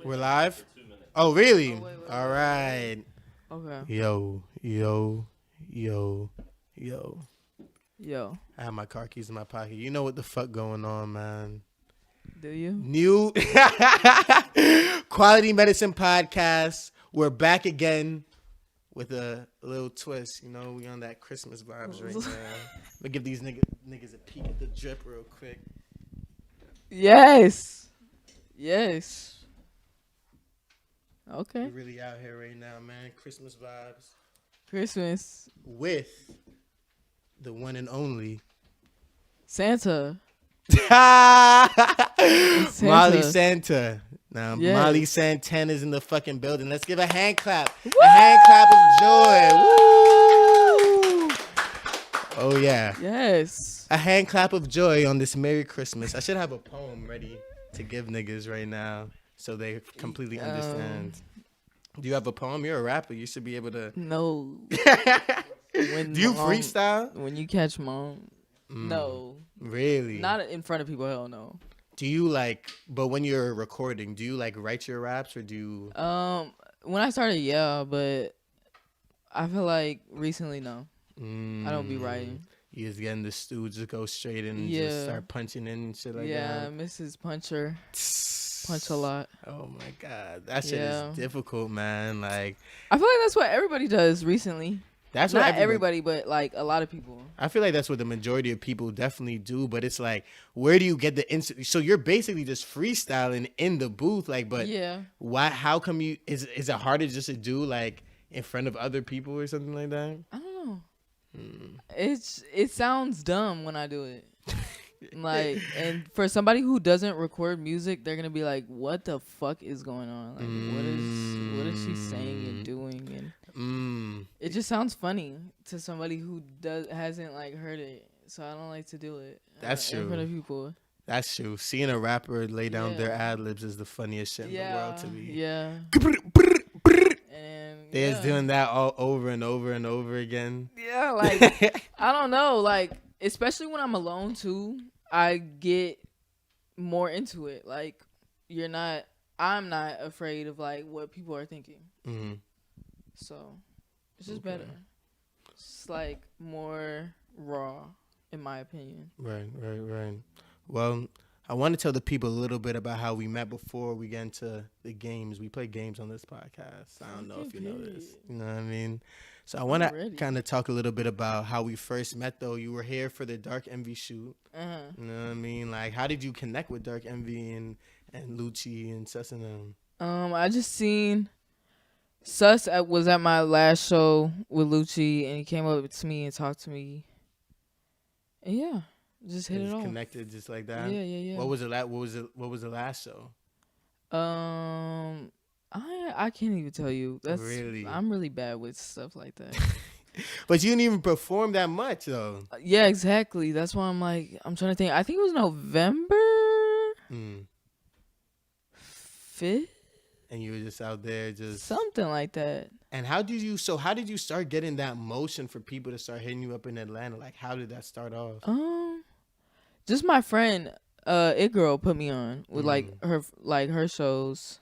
We're live? Oh, really? Oh, wait, All right. Okay. Yo. Yo, I have my car keys in my pocket. You know what the fuck going on, man. do you? New Quality Medicine Podcast. We're back again with a little twist. You know, we on that Christmas vibes right now. Let me give these niggas a peek at the drip real quick. Yes. We're Okay. really out here right now, man. Christmas vibes. Christmas. With the one and only Santa. Molly Santa. Now, Yes. Molly Santana's in the fucking building. Let's give a hand clap. Woo! A hand clap of joy. Woo! Oh, yeah. Yes. A hand clap of joy on this Merry Christmas. I should have a poem ready to give niggas right now so they completely understand. Do you have a poem? You're a rapper. You should be able to. No. Do you freestyle? When you catch mom. No. Really? Not in front of people, hell no. Do you but when you're recording, do you write your raps or do you? When I started, yeah, but I feel like recently, no. I don't be writing. You just get in the stew, just go straight in and Yeah. just start punching in and shit like Yeah, that. Mrs. Puncher. Punch a lot. Oh my god, that shit Yeah. is difficult, man. I feel like that's what everybody does recently. That's Not what everybody, but a lot of people. I feel like that's what the majority of people definitely do. But it's where do you get the So you're basically just freestyling in the booth, but Yeah. why? How come you? Is it harder just to do in front of other people or something like that? I don't know. It sounds dumb when I do it. And for somebody who doesn't record music, they're gonna be like, "What the fuck is going on? What is she saying and doing?" And it just sounds funny to somebody who hasn't heard it. So I don't like to do it. That's in true. front of people. That's true. Seeing a rapper lay down their Yeah. ad libs is the funniest shit in the world to me. Yeah. And They're just doing that all over and over and over again. Yeah, I don't know, especially when I'm alone too, I get more into it. I'm not afraid of what people are thinking. Mm-hmm. So it's just better. It's more raw, in my opinion. Right. Well, I want to tell the people a little bit about how we met before we get into the games. We play games on this podcast. I don't know if you know this. You know what I mean? So I want to kind of talk a little bit about how we first met, though. You were here for the Dark Envy shoot. Uh-huh. You know what I mean? How did you connect with Dark Envy and Lucci and Sus and them? I just seen Sus was at my last show with Lucci, and he came up to me and talked to me. And yeah, just hit it off. Connected just like that. Yeah. What was the last show? I can't even tell you. Really? I'm really bad with stuff like that. But you didn't even perform that much though. Yeah, exactly. That's why I'm I'm trying to think. I think it was November 5th. And you were just out there just something like that. And how did you start getting that motion for people to start hitting you up in Atlanta? How did that start off? Just my friend, It Girl put me on with her shows.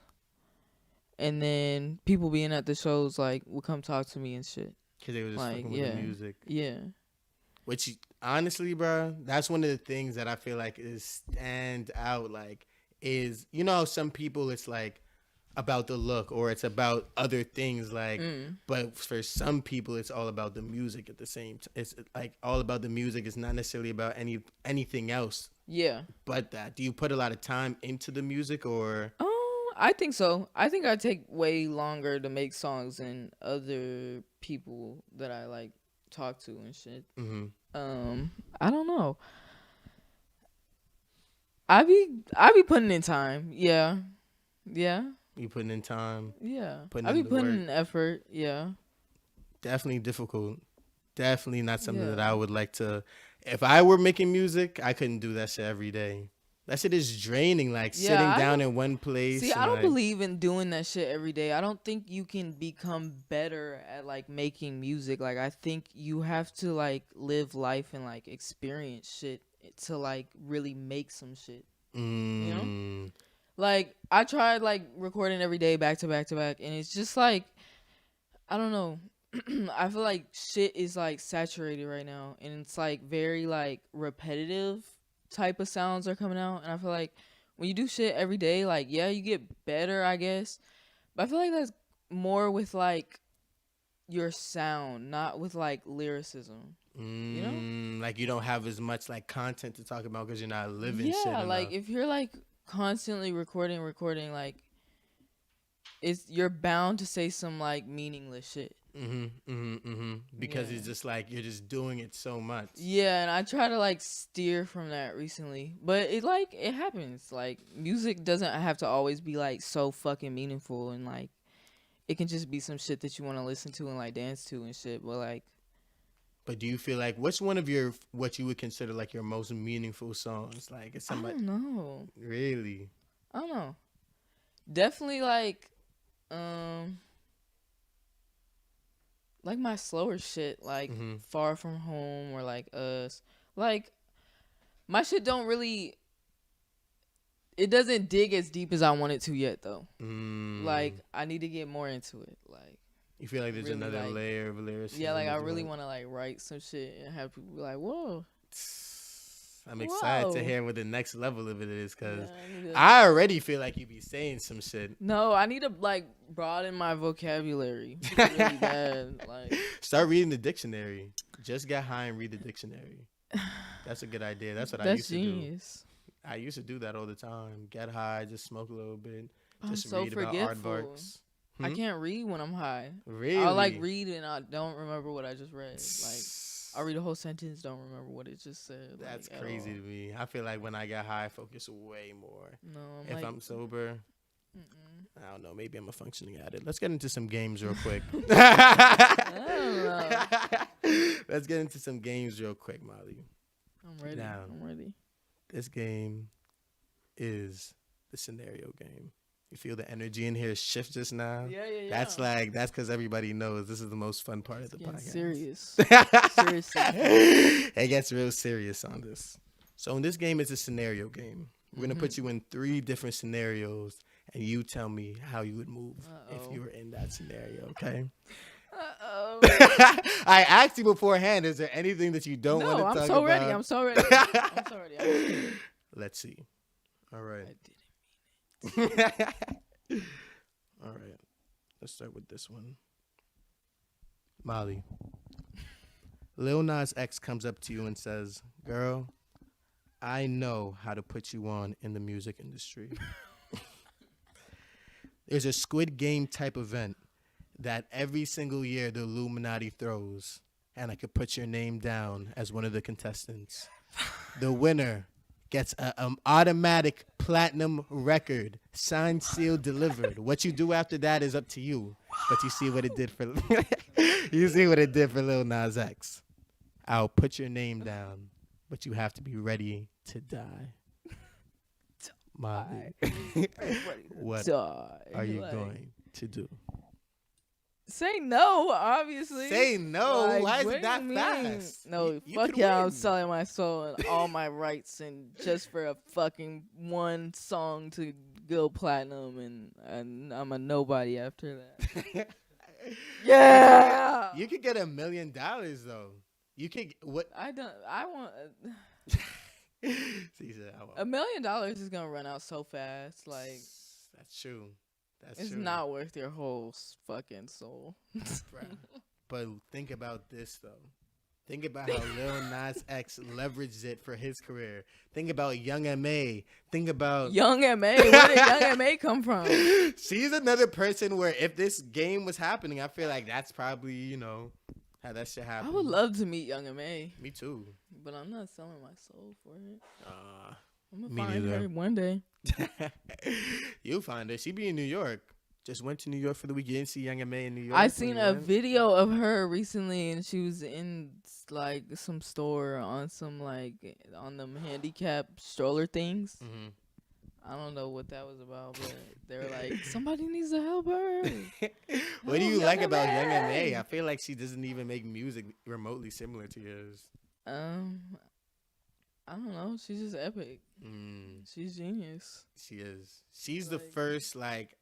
And then people being at the shows would come talk to me and shit. Cause they were just fucking with the music. Yeah. Which honestly, bro, that's one of the things that I feel is stand out. Is how some people it's about the look or it's about other things but for some people it's all about the music at the same time. It's all about the music. It's not necessarily about anything else. Yeah. But that. Do you put a lot of time into the music or? I think so. I think I take way longer to make songs than other people that I talk to and shit. Mm-hmm. I don't know. I be putting in time. Yeah. You putting in time. Yeah. Putting I be in the putting work. in effort. Yeah. Definitely difficult. Definitely not something that I would like to. If I were making music, I couldn't do that shit every day. That shit is draining. Sitting down in one place. See, I don't believe in doing that shit every day. I don't think you can become better at making music. I think you have to live life and experience shit to really make some shit. You know? Like I tried like recording every day back to back to back, and it's just like I don't know. I feel like shit is like saturated right now, and it's like very like repetitive type of sounds are coming out, and I feel like when you do shit every day, like yeah, you get better, I guess, but I feel like that's more with like your sound, not with like lyricism. You know? Like you don't have as much like content to talk about because you're not living shit Yeah, like enough. if you're like constantly recording, like it's you're bound to say some like meaningless shit. Because Yeah. it's just like you're just doing it so much. Yeah, and I try to like steer from that recently, but it happens. Like music doesn't have to always be like so fucking meaningful, and like it can just be some shit that you want to listen to and like dance to and shit. But like, But do you feel like what's one of your what you would consider like your most meaningful songs? Like it's I somebody don't know. really. I don't know. Definitely um like my slower shit, like Far From Home or like Us. Like my shit don't really. It doesn't dig as deep as I want it to yet, though. Like I need to get more into it. Like You feel like there's really, another like, layer of lyricism. yeah, like I that you really want want to like write some shit and have people be like, "Whoa, I'm excited to whoa." hear what the next level of it is because Yeah, I need to. I already feel like you be saying some shit. No, I need to like broaden my vocabulary really bad. Like Start reading the dictionary. Just get high and read the dictionary. That's a good idea. That's what I used to genius. do. I used to do that all the time. Get high, just smoke a little bit, I'm just so read about forgetful. aardvarks. I can't read when I'm high. Really? I'll like read and I don't remember what I just read. Like I'll read a whole sentence, don't remember what it just said. That's like, crazy to me. I feel like when I get high, I focus way more. No, I'm If like, I'm sober, I don't know. Maybe I'm a functioning addict. Let's get into some games real quick. I don't know. Let's get into some games real quick, Molly. I'm ready. Now, I'm ready. this game is the scenario game. You feel the energy in here shift just now? Yeah. That's because everybody knows this is the most fun part of the podcast. Serious. Seriously. It gets real serious on this. So in this game, it's a scenario game. We're going to put you in 3 different scenarios, and you tell me how you would move if you were in that scenario, okay? Uh-oh. I asked you beforehand, is there anything that you don't want to talk about? No, I'm so ready. I'm so ready. Let's see. All right. I didn't mean it. All right. Let's start with this one. Molly. Lil Nas X comes up to you and says, "Girl, I know how to put you on in the music industry." There's a Squid Game type event that every single year the Illuminati throws, and I could put your name down as one of the contestants. The winner gets an automatic platinum record, signed, sealed, delivered. What you do after that is up to you. But you see what it did for Lil Nas X. I'll put your name down, but you have to be ready to die. Molly, what are you going to do? Say no, obviously. Say no? Like, why is what it that do you fast? No, You fuck could yeah, I'm win. selling my soul and all my rights and just for a fucking one song to go platinum and I'm a nobody after that. Yeah. You could get $1 million though. You could what? I want She said, I $1 million is gonna run out so fast. Like that's true. That's it's true. not worth your whole fucking soul. Bruh. But think about this though. Think about how Lil Nas X leveraged it for his career. Think about Young M.A. Think about Young M.A. Where did Young M.A. come from? She's another person where if this game was happening, I feel like that's probably, how that shit happen. I would love to meet Young M.A. Me too. But I'm not selling my soul for it. I'm me gonna find neither. her one day. You'll find her. She be in New York. Just went to New York for the weekend. You didn't see Young M.A. in New York. I seen a video of her recently, and she was in like some store on some like on them handicap stroller things. Mm-hmm. I don't know what that was about, but they were like, somebody needs to help her. What do you Young like about M.A.? Young M.A.? I feel like she doesn't even make music remotely similar to yours. I don't know. She's just epic. Mm, She's genius. she is. She's the Like, first like.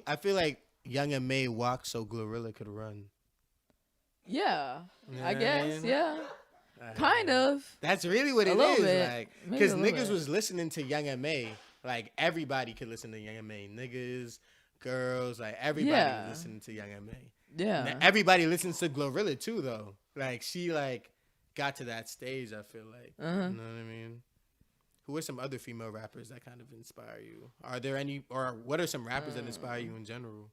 I feel like Young and May walked so Glorilla could run. yeah, You know I what guess. mean? Yeah, kind of. That's really what A it little is, bit. like, Maybe because a little niggas bit. was listening to Young and May, like everybody could listen to Young and May, niggas, girls, like everybody was Yeah. listening to Young and May. Yeah. Now, everybody listens to Glorilla too, though. Like she like got to that stage. I feel like, you know what I mean. Who are some other female rappers that kind of inspire you? Are there any, or what are some rappers that inspire you in general?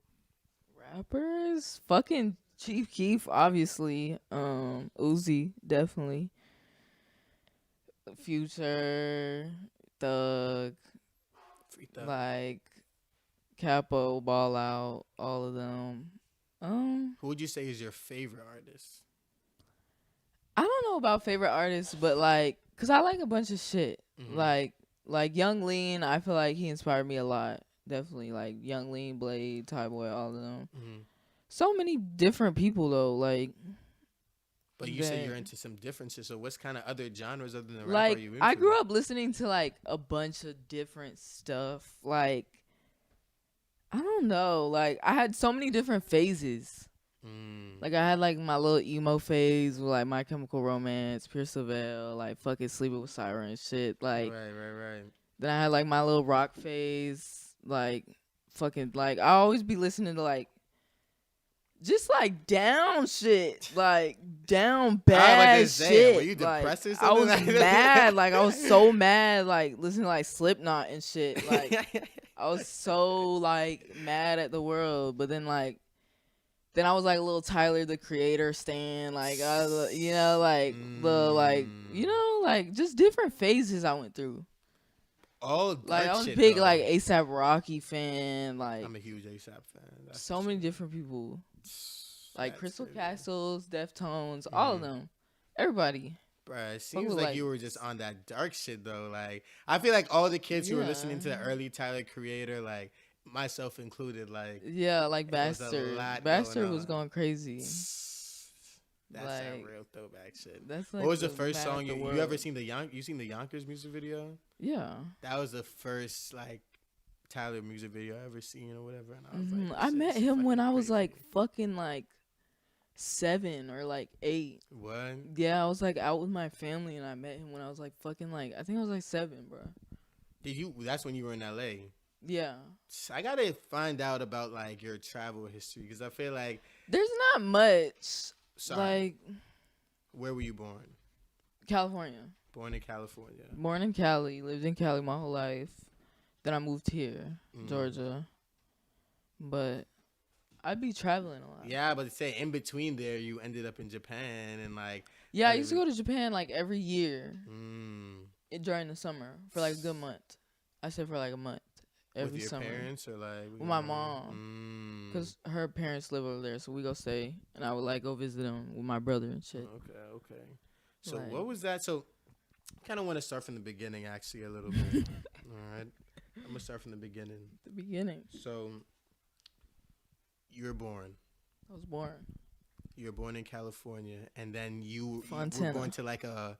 Rappers, fucking Chief Keef, obviously. Uzi, definitely. Future, Thug, Free Thug. like Capo, Ball Out, all of them. Who would you say is your favorite artist? I don't know about favorite artists, but like, cause I like a bunch of shit. Like Young Lean, I feel like he inspired me a lot. Definitely, like Young Lean, Blade, Ty Boy, all of them. So many different people though, like. But you say you're into some differences. So what's kind of other genres other than rap Like, are you into? I grew up listening to like a bunch of different stuff. Like, I don't know. Like, I had so many different phases. Like, I had like my little emo phase with like My Chemical Romance, Pierce Lavelle, like fucking Sleeping with Siren shit. Like, right. then I had like my little rock phase. Like, fucking like I always be listening to like. Just like down shit, like down bad shit. Were you depressed or something? I was like mad, like I was so mad, like listening to like Slipknot and shit. Like I was so like mad at the world, but then I was like a little Tyler the Creator stan, like I was, you know, like the like you know like just different phases I went through. Oh, like I was shit, big though. like ASAP Rocky fan, like I'm a huge ASAP fan. That's so many different people. Like That's Crystal crazy. Castles, Deftones, all of them. Everybody. Bruh, it seems like you were just on that dark shit though. Like I feel like all the kids who were listening to the early Tyler Creator, like myself included, like yeah, like it was a Bastard. lot Bastard going was on. going crazy. That's that like, real throwback shit. That's like what was the first song you ever seen you seen the Yonkers music video? Yeah. That was the first like Tyler music video I ever seen or whatever. And I was like, I met him when I was crazy. like fucking like 7 or like 8. What? Yeah, I was like out with my family and I met him when I was like fucking like I think I was like 7, bro. That's when you were in LA. Yeah. I gotta find out about like your travel history because I feel like there's not much. Sorry. Like, where were you born? California. Born in California. Born in Cali. Lived in Cali my whole life. Then I moved here, Georgia. But I'd be traveling a lot. Yeah, but say in between there, you ended up in Japan and like. Yeah, I used to go to Japan like every year during the summer for like a good month. I said for like a month every with your summer. Parents or like with my mom, because her parents live over there, so we go stay, and I would like go visit them with my brother and shit. Okay. So like, what was that? So, I kind of want to start from the beginning, actually, a little bit. All right, I'm gonna start from the beginning. The beginning. So, you were born. I was born. You were born in California, and then you were going to like a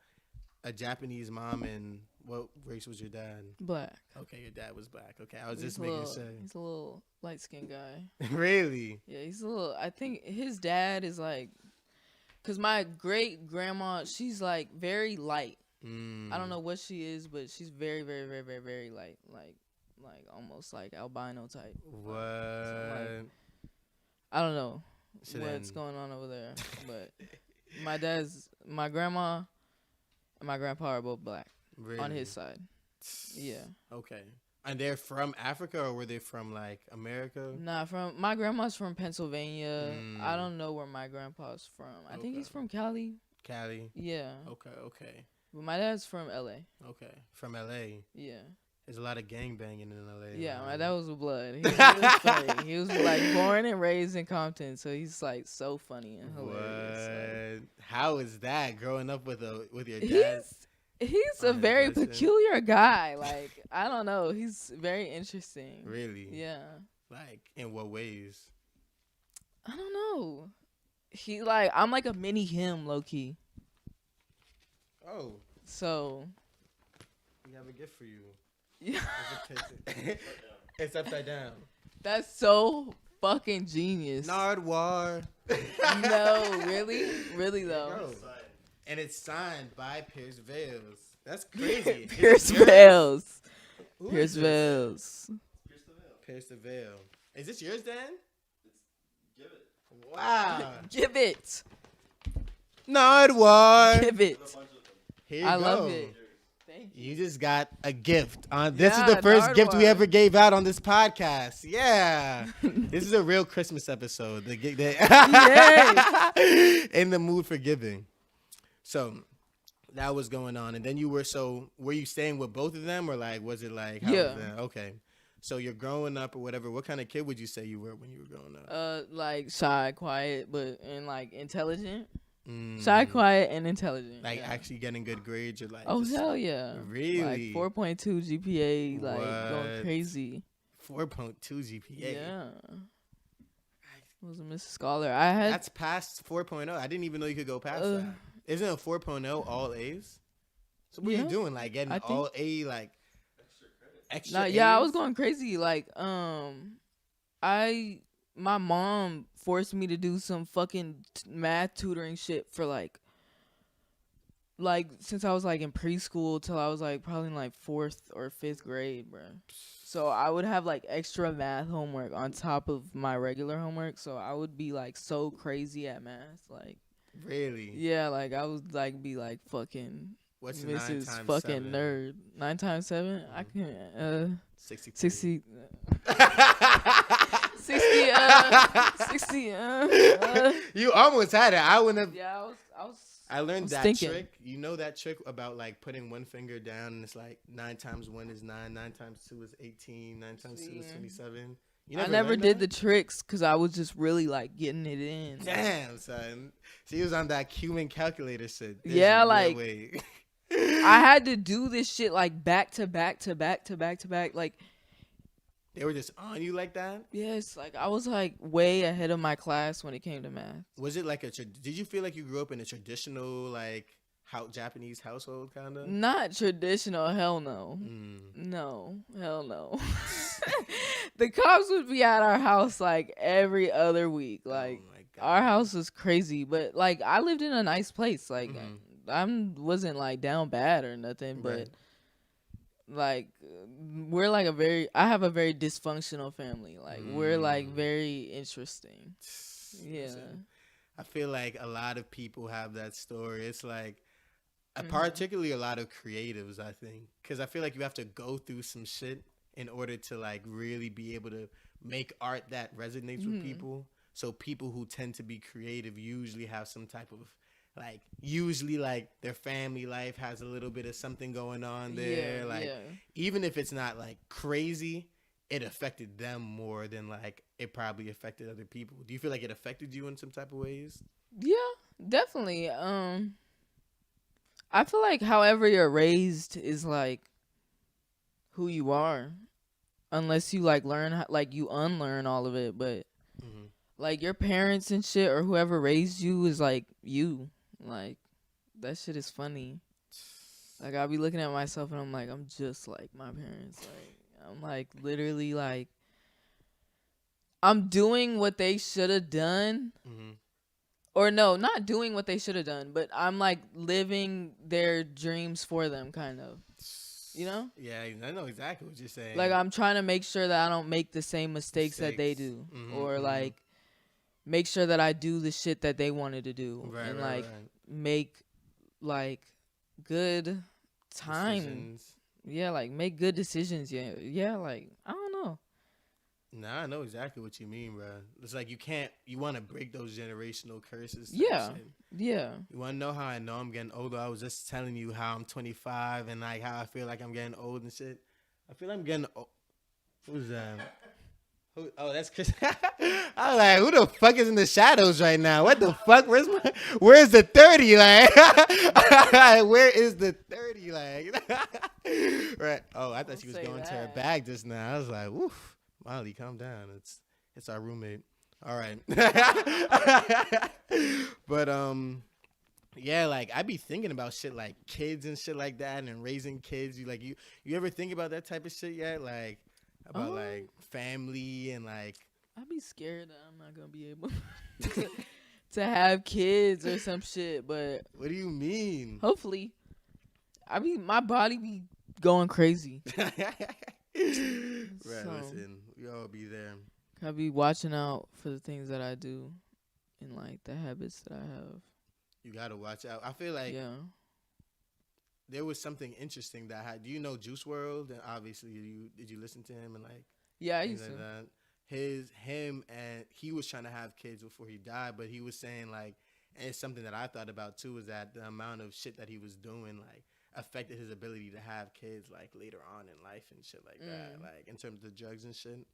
Japanese mom. And what race was your dad? Black. Okay, your dad was black. Okay, I was just making sure. He's a little light skinned guy. Really? Yeah, he's a little. I think his dad is like, cause my great grandma, she's like very light. I don't know what she is, but she's very, very, very, very, very light. Like almost like albino type. What? So like, I don't know what's going on over there, but my grandma and my grandpa are both black on his side. Yeah. Okay. And they're from Africa, or were they from like America? Nah, my grandma's from Pennsylvania. I don't know where my grandpa's from. I think he's from Cali. Cali. Yeah. Okay. But my dad's from LA. Okay. From LA. Yeah. There's a lot of gangbanging in LA. Yeah, my dad was with blood. He was funny. He was like born and raised in Compton, so he's like so funny and hilarious. What? How is that growing up with your dad? He's a very peculiar guy. Like, I don't know. He's very interesting. Really? Yeah. Like, in what ways? I don't know. I'm like a mini him, low key. Oh. So We have a gift for you. yeah, It's upside down. that's so fucking genius. Nardwar. No, really though. Bro. And it's signed by Pierce Vales. That's crazy. Pierce Is it yours? Vales. Who Pierce is this? Vales. Pierce the Veil. Is this yours, Dan? Give it. Wow. Give it. Nardwar. Give it. Here you I go. love it. Thank you. You just got a gift. This is the Yeah, first gift we Nardwar. ever gave out on this podcast. Yeah. This is a real Christmas episode. Yay. In the mood for giving. So that was going on. And then were you staying with both of them, or like, was it like, how Yeah. was that? Okay. So you're growing up or whatever. What kind of kid would you say you were when you were growing up? Like shy, quiet, and like intelligent. Mm. Shy, quiet, and intelligent. Like yeah. actually getting good grades, or like Oh just hell yeah! Really? Like 4.2 GPA, like What? going crazy. 4.2 GPA. Yeah. Was a Mrs. Scholar. I had That's past 4.0. I didn't even know you could go past that. Isn't a 4.0 all A's? So what are Yeah. you doing? Like getting I think- all A, like extra Nah, yeah, I A's? was going crazy. Like, my mom forced me to do some fucking math tutoring shit for like since I was like in preschool till I was like probably in like 4th or 5th grade, bro. So I would have like extra math homework on top of my regular homework. So I would be like so crazy at math, like Really? yeah, like I would like be like fucking What's 9 Mrs. times fucking 7? nerd. 9 times 7? I can 63. 60 60 You almost had it. I wouldn't have. yeah, I learned was that thinking. trick. You know that trick about like putting one finger down and it's like 9 times 1 is 9, 9 times 2 is 18, 9 times 2 is See. 27. I never learned did that? the tricks because I was just really like getting it in. Damn, son. She was on that cumin calculator shit. There's Yeah, no like- way. I had to do this shit like back to back to back to back to back. Like, They were just on you like that? yes, like I was like way ahead of my class when it came to math. Was it like did you feel like you grew up in a traditional like Japanese household kind of? Not traditional, hell no. No, hell no. The cops would be at our house like every other week. Like, oh my God. our house was crazy, but like I lived in a nice place. Like, Mhm. I wasn't like down bad or nothing, but Right. like we're like I have a very dysfunctional family. Like, we're like very interesting. Yeah. Listen, I feel like a lot of people have that story. It's like, Mhm. particularly a lot of creatives, I think, because I feel like you have to go through some shit in order to like really be able to make art that resonates with Mhm. people. So people who tend to be creative usually have some type of like, usually like their family life has a little bit of something going on there. Yeah, like, yeah. even if it's not like crazy, it affected them more than like it probably affected other people. Do you feel like it affected you in some type of ways? Yeah, definitely. I feel like however you're raised is like who you are, unless you like like you unlearn all of it. But Mm-hmm. like your parents and shit or whoever raised you is like you. Like, that shit is funny. Like, I'll be looking at myself and I'm like, I'm just like my parents. Like, I'm like literally like I'm doing what they should have done. Mm-hmm. Or no, not doing what they should have done, but I'm like living their dreams for them, kind of. You know? Yeah, I know exactly what you're saying. Like, I'm trying to make sure that I don't make the same mistakes that they do. Mhm, Or mhm. like make sure that I do the shit that they wanted to do. Right, and right, like right. make like good time. Decisions. Yeah, like make good decisions. Yeah. Yeah, like I don't know. Nah, I know exactly what you mean, bro. It's like you want to break those generational curses. type Yeah. shit. Yeah. You want to know how I know I'm getting older? I was just telling you how I'm 25 and like how I feel like I'm getting old and shit. I feel I'm getting old. Who's that? Oh, that's Chris. I was like, who the fuck is in the shadows right now? What the fuck? Where's the 30? Like, where is the 30? Like, right. Oh, I thought she was Don't say going to her that. bag just now. I was like, woof. Molly, calm down. It's our roommate. All right. But Yeah, like I be thinking about shit like kids and shit like that, and raising kids. You ever think about that type of shit yet? Like about Um, like family and like. I'd be scared that I'm not gonna be able to, to have kids or some shit, but What do you mean? hopefully, my body be going crazy. Right, So listen, we all be there. I be watching out for the things that I do and like the habits that I have. You gotta watch out. I feel like Yeah. there was something interesting that do you know Juice World? And obviously, did you listen to him and like Yeah, I things used like to. that? Him, and he was trying to have kids before he died, but he was saying like, and it's something that I thought about too, is that the amount of shit that he was doing like affected his ability to have kids like later on in life and shit like that, like in terms of drugs and shit.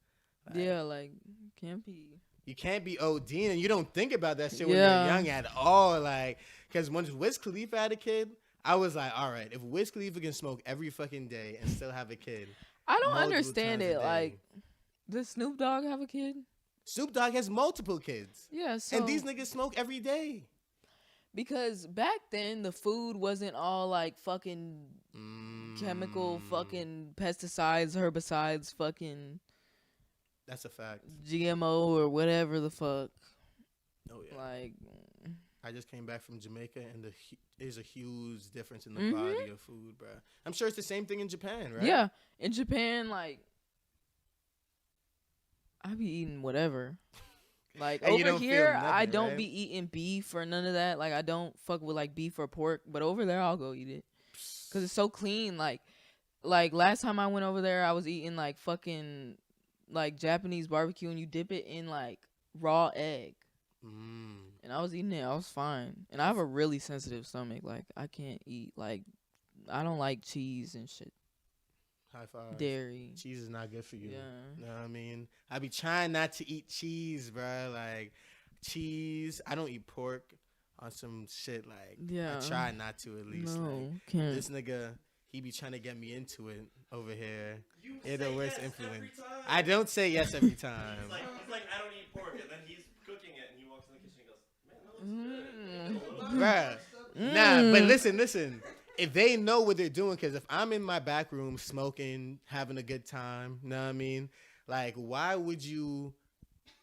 Like, Yeah, like can't be. you can't be ODing and you don't think about that shit when Yeah. you're young at all. Like, because when Wiz Khalifa had a kid, I was like, all right, if Wiz Khalifa can smoke every fucking day and still have a kid, I don't multiple understand times a it. day. Like, does Snoop Dogg have a kid? Snoop Dogg has multiple kids. Yeah, so And these niggas smoke every day. because back then the food wasn't all like fucking chemical, fucking pesticides, herbicides, fucking That's a fact. GMO or whatever the fuck. Oh, yeah. Like, I just came back from Jamaica, and there's a huge difference in the Mhm. quality of food, bro. I'm sure it's the same thing in Japan, right? yeah, in Japan, like, I be eating whatever. Like And you over don't feel here, nothing, I don't right? be eating beef or none of that. Like I don't fuck with like beef or pork. But over there, I'll go eat it because it's so clean. Like last time I went over there, I was eating like fucking like Japanese barbecue, and you dip it in like raw egg, and I was eating it. I was fine, and I have a really sensitive stomach. Like I can't eat like I don't like cheese and shit. High five. Dairy. Cheese is not good for you. Yeah. Know what I mean? I be trying not to eat cheese, bro. Like, cheese. I don't eat pork on some shit. Like, Yeah. I try not to at least. No, Like, can't. this nigga, he be trying to get me into it over here. You You're the say worst yes influence. every time. I don't say yes every time. He's like, I don't eat pork, and then he's cooking it, and he walks in the kitchen and goes, man, that looks good. Bruh. Nah, but listen. If they know what they're doing, because if I'm in my back room smoking, having a good time, know what I mean? Like, why would you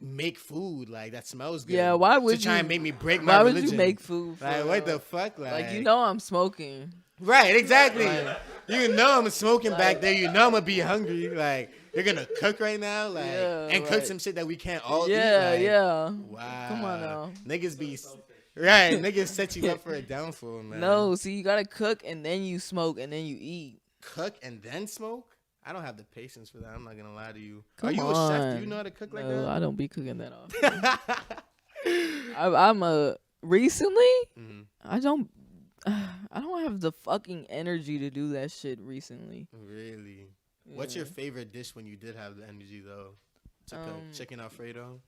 make food like that smells good? Yeah, why would to try you- and make me break my Why would religion? you make food? For Like, what the fuck? Like you know I'm smoking. Right, exactly. You know I'm smoking back there. You know I'm gonna be hungry. Like, you're gonna cook right now, like, Yeah, and cook right. some shit that we can't all Yeah, eat. Like, yeah. wow. Come on now. Niggas be right. Niggas set you up for a downfall, man. No, see, you gotta cook and then you smoke and then you eat. Cook and then smoke? I don't have the patience for that. I'm not gonna lie to you. Come Are you a chef? Do on. you know how to cook like No, that? I don't be cooking that often. I'm a recently. Mhm. I don't have the fucking energy to do that shit recently. Really? What's your Yeah. favorite dish when you did have the energy though? To cook chicken Alfredo?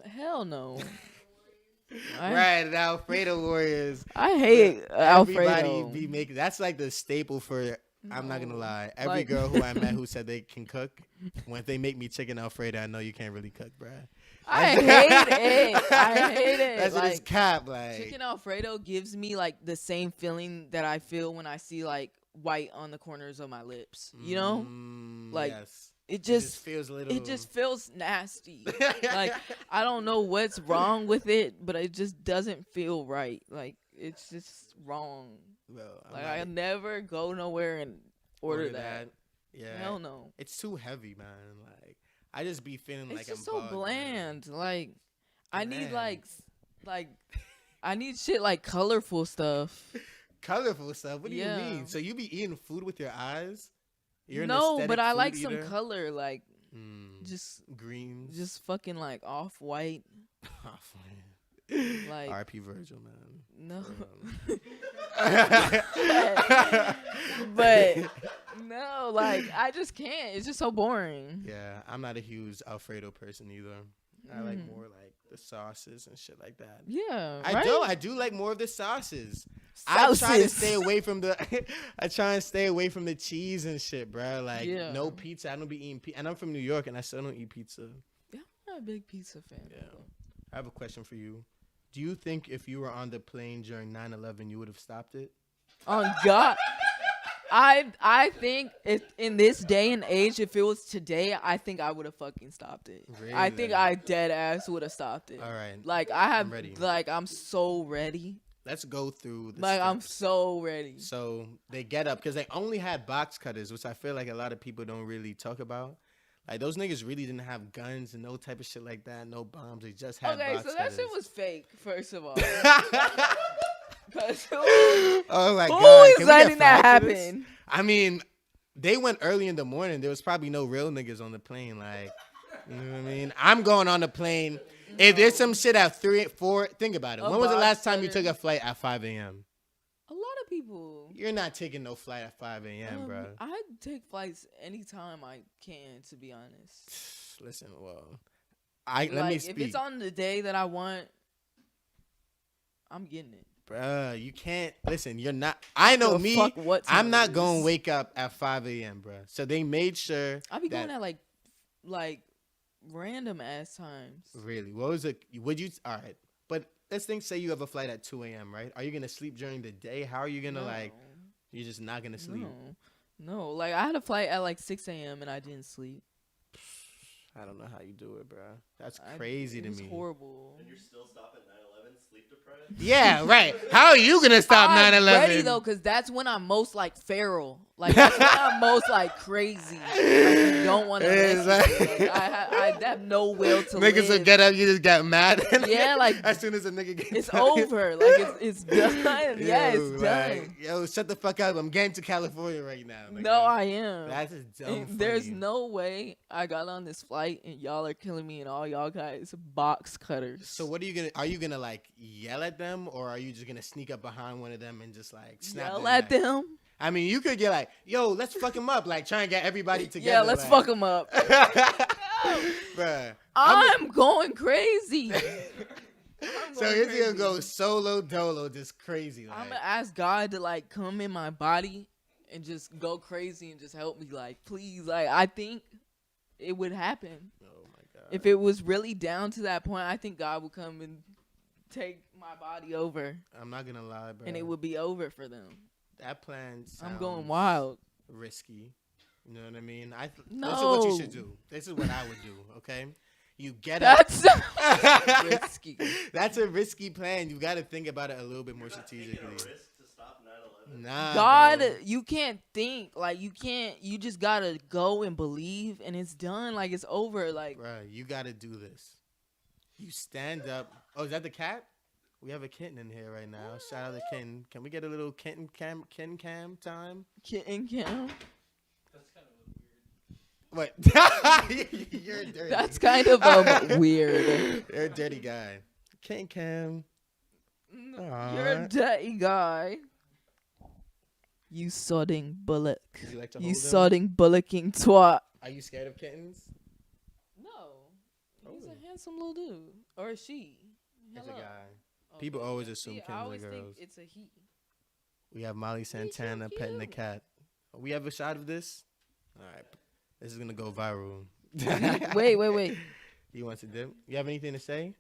Hell no. Right, the Alfredo Warriors. I hate Everybody Alfredo. be making. That's like the staple for. I'm not gonna No. lie. Every Like- girl who I met who said they can cook, when they make me chicken Alfredo, I know you can't really cook, bruh. I hate it. I hate it. That's what it's Like, cap. Like, chicken Alfredo gives me like the same feeling that I feel when I see like white on the corners of my lips. You know? Like, yes. It It just just feels a little. it just feels nasty. Like I don't know what's wrong with it, but it just doesn't feel right. Like it's just wrong. Well, I'm Like not I never go nowhere and order that. Yeah. Hell no. It's too heavy, man. Like, I just be feeling It's like just I'm so bugged, man. bland. Like I need Bland. like I need shit like colorful stuff. Colorful stuff. What do Yeah. you mean? So you be eating food with your eyes? You're an No, aesthetic but I food like some eater? color, like Just greens. just fucking like off white. Like R.P. Virgil, man. no. For But no, like I just can't. It's just so boring. yeah, I'm not a huge Alfredo person either. I like Mm. more like the sauces and shit like that. Yeah, I do like more of the sauces. I try to Sauces. stay away from the I try and stay away from the cheese and shit, bro. Like Yeah. no pizza. I don't be eating pizza. And I'm from New York and I still don't eat pizza. Yeah, I'm not a big pizza fan. Yeah. I have a question for you. Do you think if you were on the plane during 9/11, you would have stopped it? On God. I think if in this day and age, if it was today, I think I would have fucking stopped it. I think Really? I dead ass would have stopped it. All right. Like I have, I'm ready. like I'm so ready. Let's go through the Like I'm steps. so ready. So they get up because they only had box cutters, which I feel like a lot of people don't really talk about. Like those niggas really didn't have guns and no type of shit like that, no bombs. They just had Okay, box so that cutters. shit was fake. First of all, 'Cause Oh my who god! is Can we get letting that flagged for this? happen? I mean, they went early in the morning. There was probably no real niggas on the plane. Like, you know what I mean? I'm going on the plane. If there's some shit at 3, 4, think about it. A When was the box last time you cutter. took a flight at 5 a.m.? A lot of people. You're not taking no flight at 5 a.m., bro. I take flights anytime I can, to be honest. Listen, well, let me Like speak. if it's on the day that I want, I'm getting it. Bruh, you can't listen. You're not. I know The me. fuck what time I'm not it going is. to wake up at 5 a.m., bruh. So they made sure. I be going that- at like random ass times. Really? What was it? Would you? All right. But let's say you have a flight at 2 a.m., right? Are you going to sleep during the day? How are you going to you're just not going to sleep? No. Like I had a flight at like 6 a.m. and I didn't sleep. I don't know how you do it, bruh. That's crazy to It was me. horrible. And you're still stopping 9/11, sleep deprived? Yeah, right. How are you going to stop I'm 9/11? ready though, cause that's when I'm most like feral. Like that's when I'm most like crazy. Like you don't want to. It's like- I have no will to Niggas will live. get up, you just got mad. Yeah, like, as soon as a nigga gets It's tired. over. Like it's done. Yeah, Yo, it's like, done. yo, shut the fuck up. I'm getting to California right now. nigga. No, I am. That's just dumb. And there's funny. no way I got on this flight and y'all are killing me and all y'all guys box cutters. So what are you gonna like yell at them, or are you just gonna sneak up behind one of them and just like snap yell their at neck? them? I mean, you could get like, yo, let's fuck him up, like try and get everybody together. Yeah, let's like. fuck them up. Bruh. I'm going crazy. So he's gonna go solo dolo, just crazy. Like. I'm gonna ask God to like come in my body and just go crazy and just help me. Like, please, like I think it would happen. Oh my god. If it was really down to that point, I think God would come and take my body over, I'm not gonna lie, bro. and it would be over for them. That plan. I'm going sounds wild. Risky. You know what I mean? This is what No. you should do. This is what I would do. Okay. You get up. That's risky. That's a risky plan. You got to think about it a little bit more Taking a strategically. risk to stop 9/11. Nah, God, bro. you can't think. Like, you can't. You just gotta go and believe, and it's done. Like, it's over. Like, Bruh, you got to do this. You stand up. Oh, is that the cat? We have a kitten in here right now. Shout out to kitten. Can we get a little kitten cam time? kitten cam. What? You're dirty. That's kind of weird. You're a dirty guy. Kitten cam. You're a dirty guy. You sodding bullock. Would you like to You hold him? sodding bullocking twat. Are you scared of kittens? No. He's Oh. a handsome little dude. Or a she. It's a Hello. guy. Oh, People yeah. always assume See, kittens I are always think girls. it's a he. We have Molly Santana petting the cute. cat. We have a shot of this? All right. This is going to go viral. Wait. He wants to do. You have anything to say?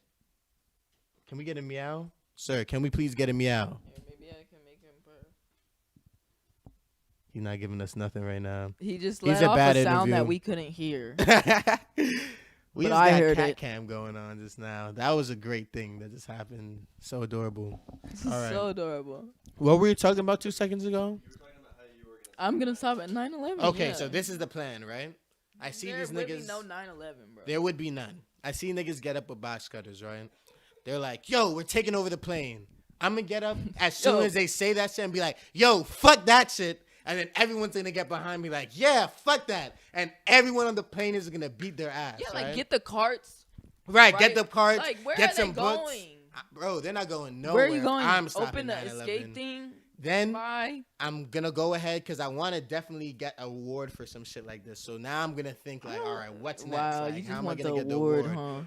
Can we get a meow? Sir, can we please get a meow? Yeah, maybe I can make him purr. He's not giving us nothing right now. He just He's let a off bad a sound that interview. we couldn't hear. We But just I got heard cat it. cam going on just now. That was a great thing that just happened. So adorable. All right. So adorable. What were you talking about 2 seconds ago? You were talking about how you were gonna. I'm gonna stop at 9/11. Okay, yeah. so this is the plan, right? I see there these would niggas. be no 9/11, bro. There would be none. I see niggas get up with box cutters, right? They're like, yo, we're taking over the plane. I'm going to get up as soon Yo. as they say that shit and be like, yo, fuck that shit. And then everyone's going to get behind me like, yeah, fuck that. And everyone on the plane is going to beat their ass. Yeah, right? like get the carts. Right, get right? the cards, Like, where get are some they books. going? Bro, they're not going nowhere. Where are you going? I'm stopping Open the 9/11. escape thing. Then Bye. I'm going to go ahead because I want to definitely get an award for some shit like this. So now I'm going to think like, all right, what's next? Wow, Like, you just how am I want gonna the get the award, award? huh?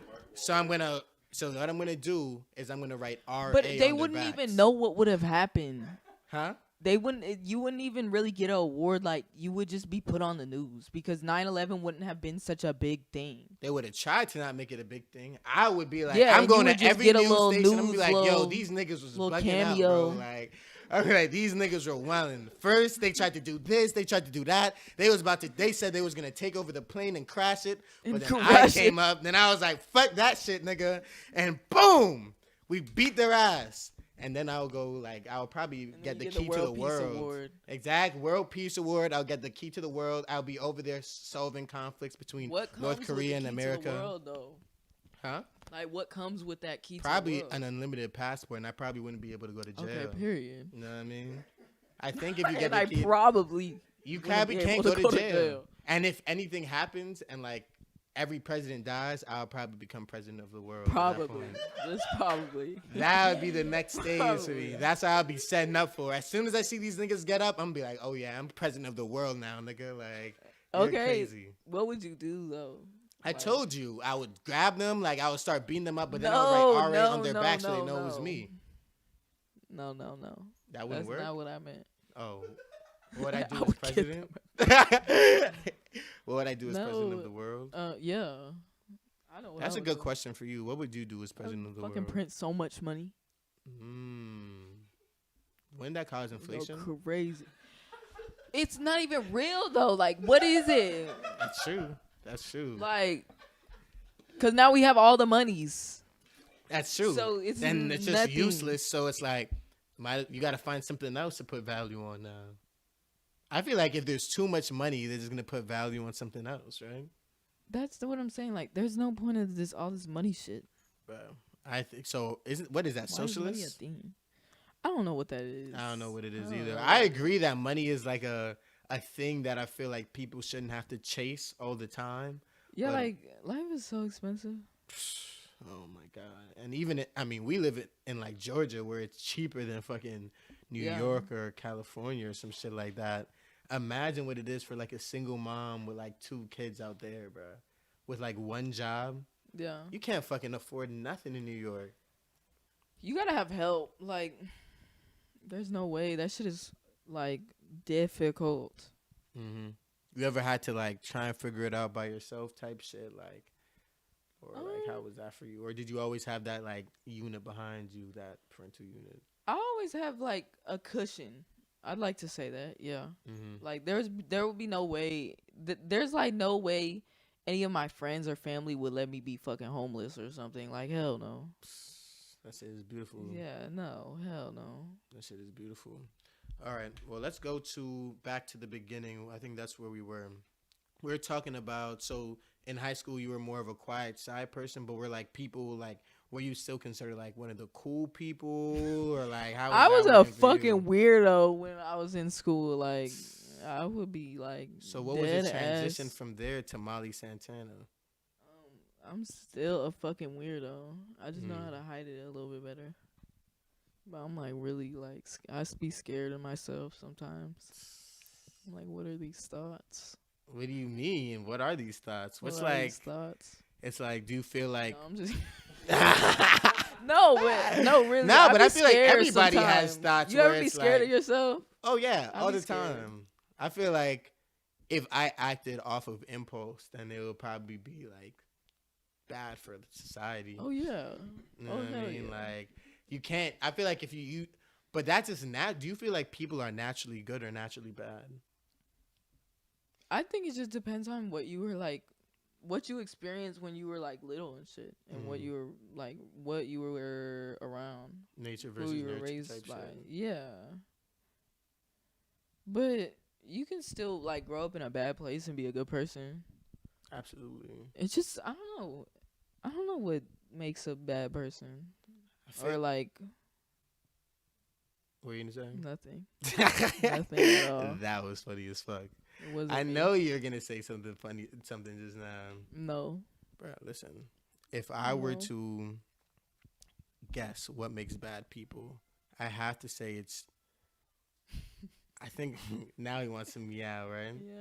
So what I'm gonna do is I'm gonna write RA But they on wouldn't their even backs. know what would have happened. Huh? you wouldn't even really get an award. Like, you would just be put on the news because 9/11 wouldn't have been such a big thing. They would have tried to not make it a big thing. I would be like, Yeah, I'm and going you would to just every get a news little station. I'm gonna be news, like, yo, little- these niggas was little bugging out, cameo. bro. Like, I'm like, these niggas were wilding. First, they tried to do this. They tried to do that. They said they was going to take over the plane and crash it. But then I came up. Then I was like, fuck that shit, nigga. And boom, we beat their ass. And then I'll go, like, I'll probably get the key to the world. Exact World Peace Award. I'll get the key to the world. I'll be over there solving conflicts between North Korea and America. To the world, though? Huh? Like, what comes with that key probably to the world? An unlimited passport, and I probably wouldn't be able to go to jail. Okay, period. You know what I mean? I think if you get and the key, you probably can't go to jail. And if anything happens and, like, every president dies, I'll probably become president of the world. Probably. Just probably. That would be the next stage for me. That's what I'll be setting up for. As soon as I see these niggas get up, I'm going to be like, oh, yeah, I'm president of the world now, nigga. Like, you're crazy. What would you do, though? I told you. I would grab them. Like, I would start beating them up, but then I would write R.A. on their back so they know it was me. No. That wouldn't work? That's not what I meant. Oh. What would I do as president? What would I do as president of the world? Yeah. I know. That's a good question for you. What would you do as president of the world? Fucking print so much money. Wouldn't that cause inflation? Go crazy. It's not even real though. Like, what is it? That's true. Like, cause now we have all the monies. That's true. So it's just nothing. useless. So it's like, you got to find something else to put value on now. I feel like if there's too much money, they're just gonna put value on something else, right? That's what I'm saying. Like, there's no point of all this money shit. Bro, I think so. What is that? Why Socialist? is money a thing? I don't know what that is. I don't know what it is either. I agree that money is like a thing that I feel like people shouldn't have to chase all the time. Yeah, like, life is so expensive. Oh my god! And even we live in like Georgia, where it's cheaper than fucking New York or California or some shit like that. Imagine what it is for like a single mom with like 2 kids out there, bro, with like 1 job. Yeah, you can't fucking afford nothing in New York. You gotta have help. Like, there's no way. That shit is like difficult. You ever had to like try and figure it out by yourself type shit, like? Or like, how was that for you? Or did you always have that like unit behind you, that parental unit? I always have like a cushion. I'd like to say that, yeah. Like, there would be no way. There's like no way any of my friends or family would let me be fucking homeless or something. Like, hell no. That shit is beautiful. Yeah, no, hell no. That shit is beautiful. All right, well, let's go back to the beginning. I think that's where we were. We were talking about, so in high school you were more of a quiet, shy person, but we're like people like, were you still considered like one of the cool people, or like how? I was a fucking weirdo when I was in school. Like, I would be like. So what was the transition from there to Molly Santana? I'm still a fucking weirdo. I just know how to hide it a little bit better. But I'm like really like I be scared of myself sometimes. I'm like, what are these thoughts? What do you mean? What are these thoughts? What's what are like? These thoughts? It's like, do you feel like? No, I'm just. no, really. No, but I feel like everybody has thoughts. You ever be scared of yourself? Oh yeah, all the time. I feel like if I acted off of impulse, then it would probably be like bad for society. Oh yeah. You know what I mean? Yeah. Like, you can't. I feel like if you, but that's just do you feel like people are naturally good or naturally bad? I think it just depends on what you were like, what you experienced when you were like little and shit, and what you were like, what you were around. Nature versus who you were nurture raised type by. Shit. Yeah. But you can still like grow up in a bad place and be a good person. Absolutely. It's just I don't know what makes a bad person. Or like. What were you gonna say? Nothing. Nothing at all. That was funny as fuck. I know you're gonna say something funny, something just now. No. Bro, listen. If I were to guess what makes bad people, I have to say it's. I think now he wants some meow, right? Yeah.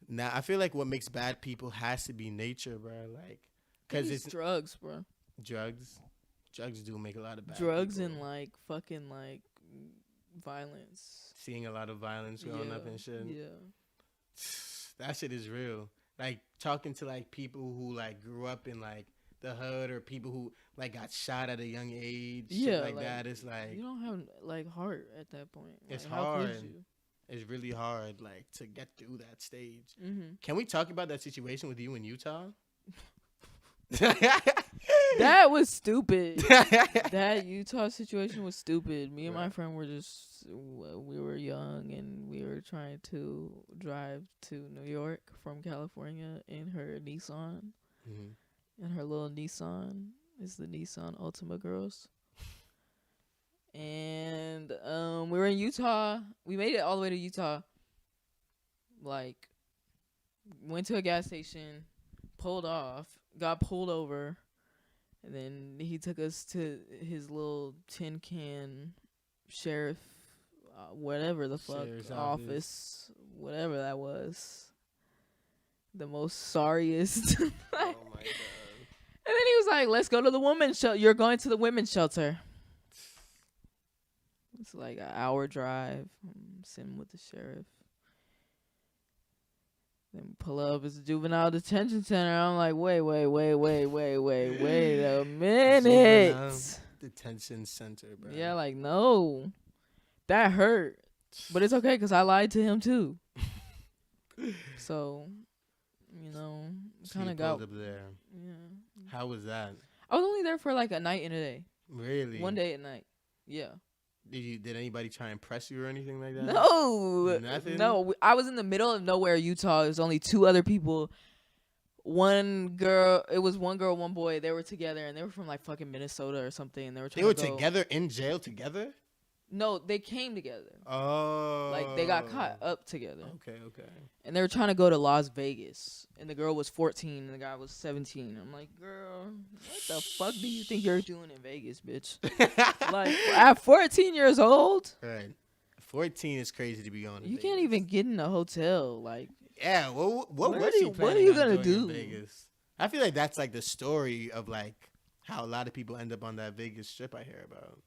Now I feel like what makes bad people has to be nature, bro. Like, cause it's drugs, bro. Drugs do make a lot of bad. Drugs people. and like fucking like violence. Seeing a lot of violence growing up and shit. Yeah. That shit is real. Like talking to like people who like grew up in like the hood or people who like got shot at a young age. Yeah, Shit like that. It's like you don't have like heart at that point. it's Like, how could hard. you? It's really hard like to get through that stage. Mm-hmm. Can we talk about that situation with you in Utah? That was stupid. That Utah situation was stupid. Me and my friend were just, we were young and we were trying to drive to New York from California in her Nissan. Mm-hmm. And her little Nissan is the Nissan Ultima Girls. And we were in Utah. We made it all the way to Utah. Like, went to a gas station, pulled off, got pulled over. And then he took us to his little tin can sheriff, whatever the fuck, Sheriff's office, whatever that was. The most sorriest. Oh my god. And then he was like, let's go to the women's shelter. You're going to the women's shelter. It's like an hour drive. I'm sitting with the sheriff. Then pull up, it's a juvenile detention center. I'm like, wait a minute. Juvenile detention center, bro. Yeah, like, no. That hurt. But it's okay because I lied to him too. So, you know, So kind you of got. pulled up there. Yeah. How was that? I was only there for like a night and a day. Really? One day at night. Yeah. Did anybody try and press you or anything like that? No. Nothing? No. I was in the middle of nowhere, Utah. There's only two other people. One girl, it was one girl, one boy. They were together and they were from like fucking Minnesota or something. And they were trying They were to go. together in jail together? No, they came together. Oh. Like they got caught up together. Okay. And they were trying to go to Las Vegas. And the girl was 14 and the guy was 17. I'm like, girl, what the fuck do you think you're doing in Vegas, bitch? Like, at 14 years old? Right. 14 is crazy to be on. You can't even get in a hotel. Like, Yeah, what What was are she you- what are planning you on gonna doing in do? Vegas? I feel like that's like the story of like how a lot of people end up on that Vegas strip I hear about.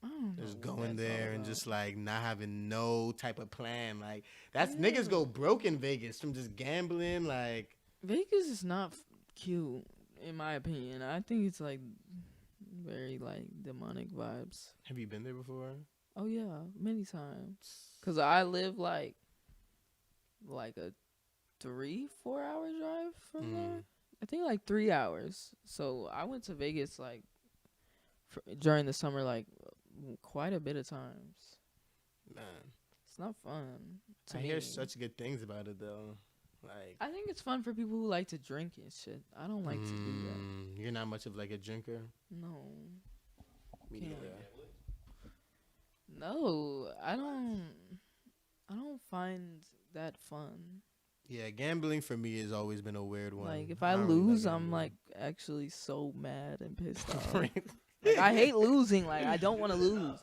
I don't know Just what going that's all there and about. just like not having no type of plan. Like that's niggas go broke in Vegas from just gambling. Like Vegas is not cute, in my opinion. I think it's like very like demonic vibes. have you been there before? Oh yeah, many times. Cause I live like a 3-4 hour drive from there. I think like 3 hours. So I went to Vegas like during the summer, like quite a bit of times. Man, It's not fun. To I me. hear such good things about it though. Like I think it's fun for people who like to drink and shit. I don't like to do that. You're not much of like a drinker. No. Me Can't. neither. No, I don't find that fun. Yeah, gambling for me has always been a weird one. Like if I don't really lose, like I'm gambling. like actually so mad and pissed off. Like, I hate losing. Like I don't want to lose.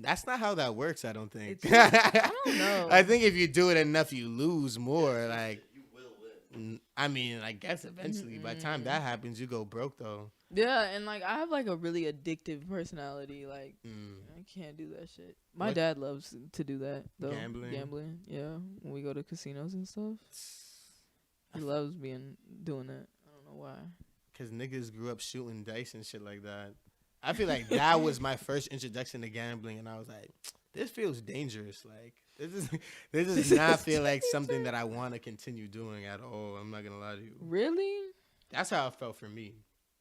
That's not how that works, I don't think. I don't know. I think if you do it enough, you lose more. Like, You will win. I mean, I guess eventually, by the time that happens, you go broke, though. Yeah, and like I have like a really addictive personality. Like I can't do that shit. My What- dad loves to do that though. Gambling? Yeah. When we go to casinos and stuff, he loves doing that. I don't know why. Because niggas grew up shooting dice and shit like that. I feel like that was my first introduction to gambling, and I was like, this feels dangerous. Like, this does not feel like something that I want to continue doing at all. I'm not going to lie to you. Really? That's how it felt for me.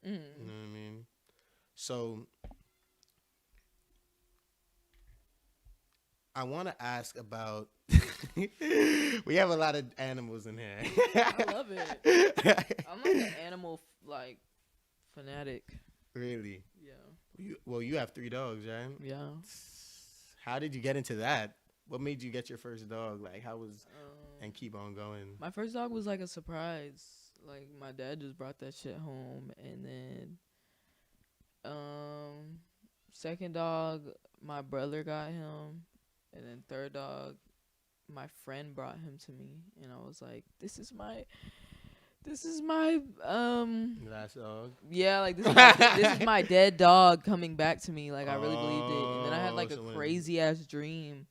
Mm. You know what I mean? So I want to ask about. We have a lot of animals in here. I love it. I'm like an animal fanatic. Really? Yeah. You have 3 dogs, right? Yeah. How did you get into that? What made you get your first dog? Like, how was and keep on going? My first dog was like a surprise. Like my dad just brought that shit home, and then second dog my brother got him, and then third dog my friend brought him to me, and I was like, this is my This is my Last dog. yeah, like this is my dead dog coming back to me. Like I really believed it, and then I had like a so when- crazy ass dream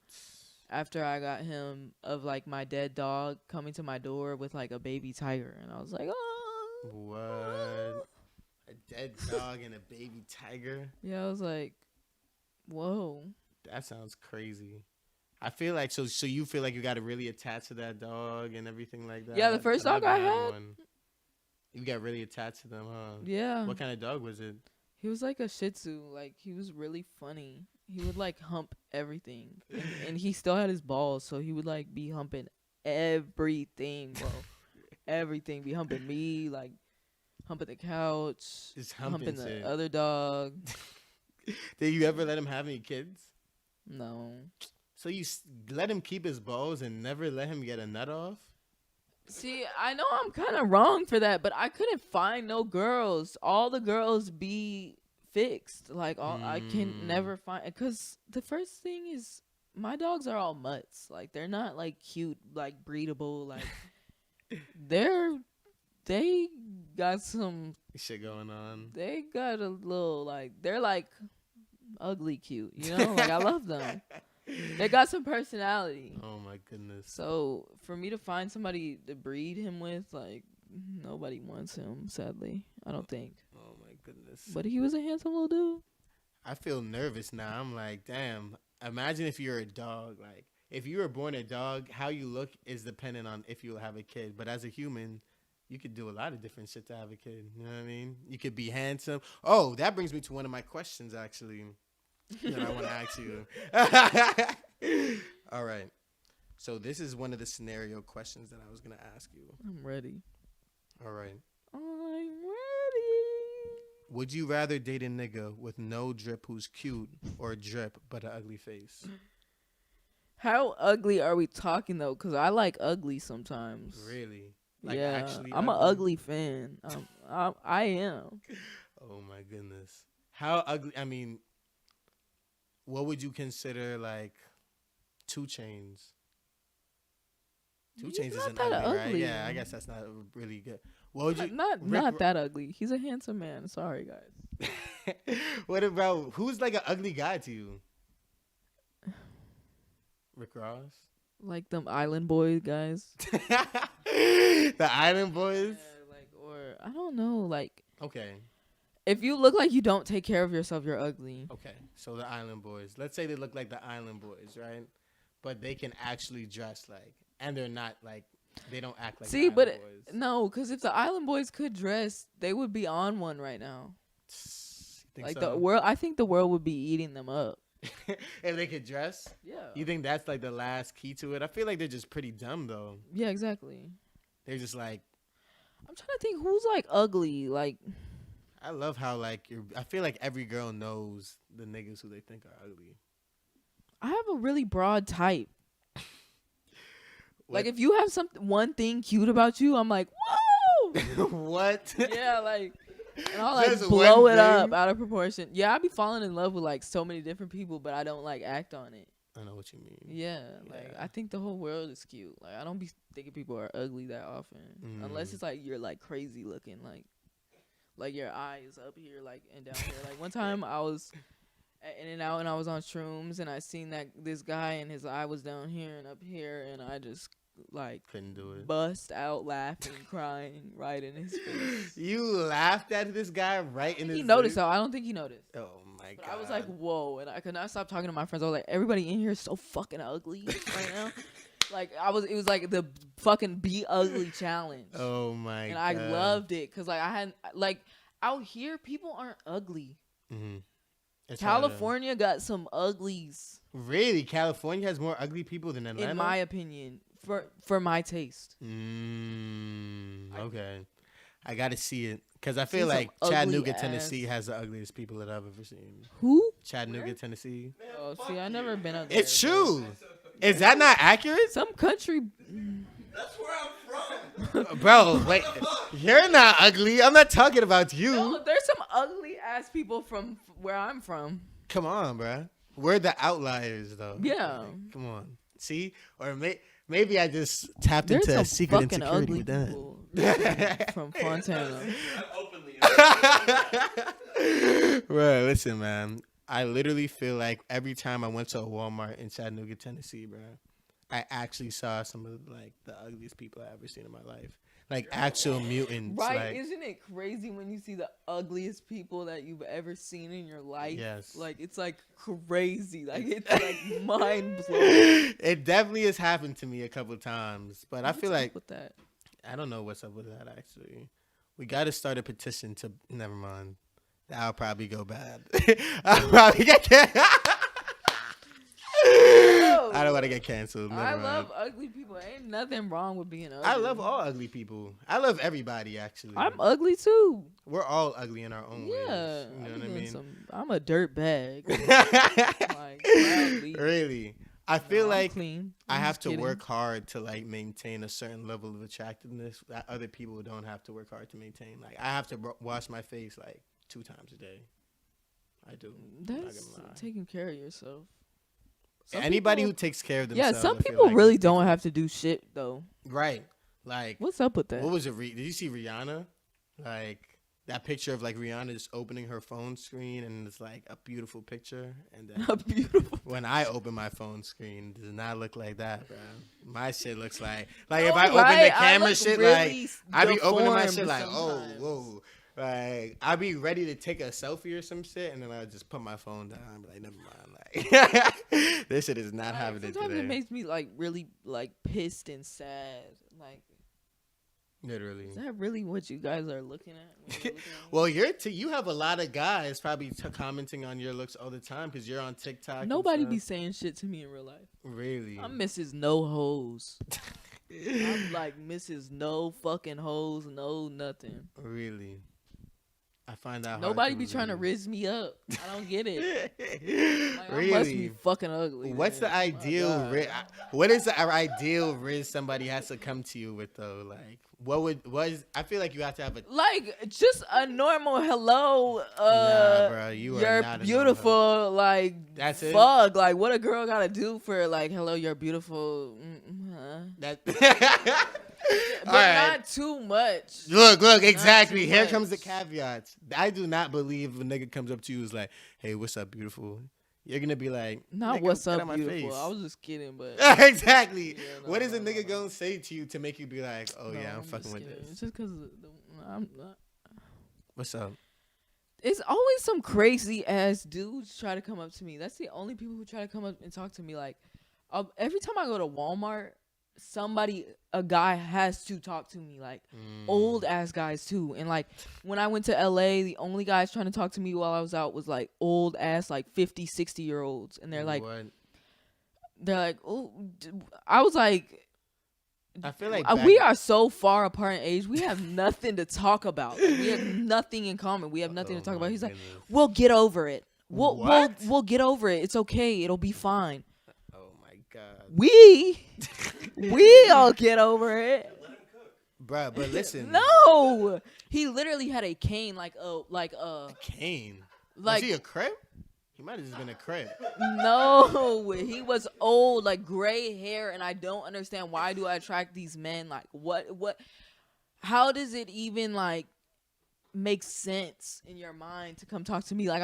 after I got him of like my dead dog coming to my door with like a baby tiger, and I was like, oh, What? A dead dog and a baby tiger? yeah, I was like, whoa. That sounds crazy. I feel like so you feel like you got to really attach to that dog and everything like that. Yeah, the first I've dog I never had. one. You got really attached to them, huh? Yeah. What kind of dog was it? He was like a Shih Tzu. Like he was really funny. He would like hump everything, and he still had his balls, so he would like be humping everything, bro. Everything. Be humping me, like humping the couch, Just humping the shit. other dog. Did you ever let him have any kids? No. So you let him keep his balls and never let him get a nut off? See, I know I'm kind of wrong for that, but I couldn't find no girls. All the girls be fixed. Like all I can never find, because the first thing is my dogs are all mutts. Like they're not like cute, like breedable. Like they got some Shit going on. They got a little like they're like ugly cute. You know, like I love them. They got some personality. Oh my goodness. So for me to find somebody to breed him with, like nobody wants him. Sadly, I don't think. Oh my goodness. But he was a handsome little dude. I feel nervous now. I'm like, damn. Imagine if you're a dog. Like, if you were born a dog, how you look is dependent on if you have a kid. But as a human, you could do a lot of different shit to have a kid. You know what I mean? You could be handsome. Oh, that brings me to one of my questions, actually, that I want to ask you. All right. So this is one of the scenario questions that I was going to ask you. I'm ready. All right. I'm ready. Would you rather date a nigga with no drip who's cute or drip but an ugly face? How ugly are we talking though? Cause I like ugly sometimes. Really? Yeah, actually I'm an ugly fan. I am. Oh my goodness. How ugly? I mean, what would you consider like 2 Chainz? 2 He's Chainz not isn't that ugly, right? ugly. Yeah, I guess that's not really good. What would you? Not that ugly. He's a handsome man. Sorry, guys. What about who's like an ugly guy to you? Rick Ross. Like them Island Boys guys. The Island Boys. Yeah, like or I don't know. Like Okay. if you look like you don't take care of yourself, you're ugly. Okay. So the Island Boys. Let's say they look like the Island Boys, right? But they can actually dress like, and they're not like, they don't act like. See, the but Island Boys. no, because if the Island Boys could dress, they would be on one right now. You think Like so? the world, I think the world would be eating them up. If they could dress. Yeah. You think that's like the last key to it? I feel like they're just pretty dumb though. Yeah, exactly. They're just like, I'm trying to think who's like ugly. Like I love how like I feel like every girl knows the niggas who they think are ugly. I have a really broad type. Like What- if you have one thing cute about you, I'm like, whoa. What? Yeah, like, and I'll like Just blow one it up thing? out of proportion. Yeah, I be falling in love with like so many different people, but I don't like act on it. I know what you mean. Yeah, like Yeah. I think the whole world is cute. Like I don't be thinking people are ugly that often, unless it's like you're like crazy looking, like your eye is up here, like and down here. Like one time I was at In-N-Out and I was on shrooms and I seen that this guy and his eye was down here and up here, and I just like Couldn't do it. bust out laughing, crying right in his face. You laughed at this guy right in his He noticed face? though. I don't think he noticed. Oh my But god. I was like, whoa, and I could not stop talking to my friends. I was like, everybody in here is so fucking ugly right now. Like it was like the fucking be ugly challenge. Oh my and god. I loved it because like I had like out here people aren't ugly. Mm-hmm. California got some uglies, Really? California has more ugly people than Atlanta? in my opinion, for my taste. Okay. I got to see it. Because I feel Seen some like ugly Chattanooga, ass- Tennessee has the ugliest people that I've ever seen. Who? Chattanooga, Where? Tennessee. Oh, see, I never been out there. It's true. Is that not accurate? Some country. That's where I'm from. Bro, wait. You're not ugly. I'm not talking about you. No, there's some ugly ass people from where I'm from. Come on, bro. We're the outliers, though. Yeah. Come on. See? Or Maybe I just tapped There's into some a secret fucking insecurity ugly with that. people from Fontana. I'm openly. Bro, listen, man. I literally feel like every time I went to a Walmart in Chattanooga, Tennessee, bro, I actually saw some of like the ugliest people I ever seen in my life. Like actual mutants. Right? Like, Isn't it crazy when you see the ugliest people that you've ever seen in your life? Yes. Like, it's like crazy. Like, it's like mind blowing. it definitely has happened to me a couple times, but I feel What's up like with that? I don't know what's up with that. Actually, we got to start a petition to. Never mind. That'll probably go bad. I'll probably get I don't want to get canceled. Never I mind. love ugly people. Ain't nothing wrong with being ugly. I love all ugly people. I love everybody. Actually, I'm ugly too. We're all ugly in our own ways. Yeah, You know what I mean? I'm a dirt bag. Like, proudly. Really, I feel No, I'm like clean. I I'm have just to kidding. work hard to like maintain a certain level of attractiveness that other people don't have to work hard to maintain. Like I have to wash my face like 2 times a day. I do. I'm not That's gonna lie. taking care of yourself. Some Anybody people- who takes care of Yeah, themselves. some I feel people like, really is don't taking- have to do shit though. Right. Like What's up with that? what was it? Did you see Rihanna? Like that picture of like Rihanna just opening her phone screen and it's like a beautiful picture. And then Beautiful. when I open my phone screen, it does not look like that, bro. My shit looks like if No, I open right, the I camera look shit, really like I be opening my deformed shit like, sometimes. oh, whoa. Like I be ready to take a selfie or some shit, and then I just put my phone down. I'm like, never mind. Like this shit is not Like, happening sometimes today. it makes me like really like pissed and sad. Like, Literally. is that really what you guys are looking at? When you're looking at me? Well, you have a lot of guys probably commenting on your looks all the time because you're on TikTok. and Nobody stuff. be saying shit to me in real life. Really. I'm Mrs. No Hoes. I'm like Mrs. No fucking hoes, no nothing. Really. I find that hard Nobody to be trying to believe. riz me up. I don't get it. Like, Really. I must be fucking ugly. What's man. the ideal? My God. What is the ideal riz somebody has to come to you with though? Like, what is? I feel like you have to have a. Like just a normal hello. Nah, bro, you are you're not a beautiful. Like That's it? fuck. Like what a girl gotta do for like hello, you're beautiful. That. But not too much. Look, exactly. too Here much. comes the caveats. I do not believe a nigga comes up to you is like, "Hey, what's up, beautiful?" You're gonna be like, Not "Nigga, what's get up, out my beautiful. face." I was just kidding, but Exactly. Yeah, no, What is a no, nigga no. gonna say to you to make you be like, "Oh no, yeah, I'm fucking just with kidding. this"? It's just because I'm not. What's up? It's always some crazy ass dudes try to come up to me. That's the only people who try to come up and talk to me. Like every time I go to Walmart, a guy has to talk to me. Like old ass guys too. And like when I went to LA, the only guys trying to talk to me while I was out was like old ass like 50, 60-year-olds. And they're like, What? oh, I was like, I feel like we are so far apart in age. We have nothing to talk about. Like, we have nothing in common. We have nothing to talk about. He's like, we'll get over it. What? We'll get over it. It's okay. It'll be fine. Oh my god, We'll get over it. bruh. But listen, No, he literally had a cane, like a Kane. like Was he a crib? He might have just been a crib. no. He was old, like gray hair, and I don't understand why do I attract these men? Like what? How does it even like make sense in your mind to come talk to me? Like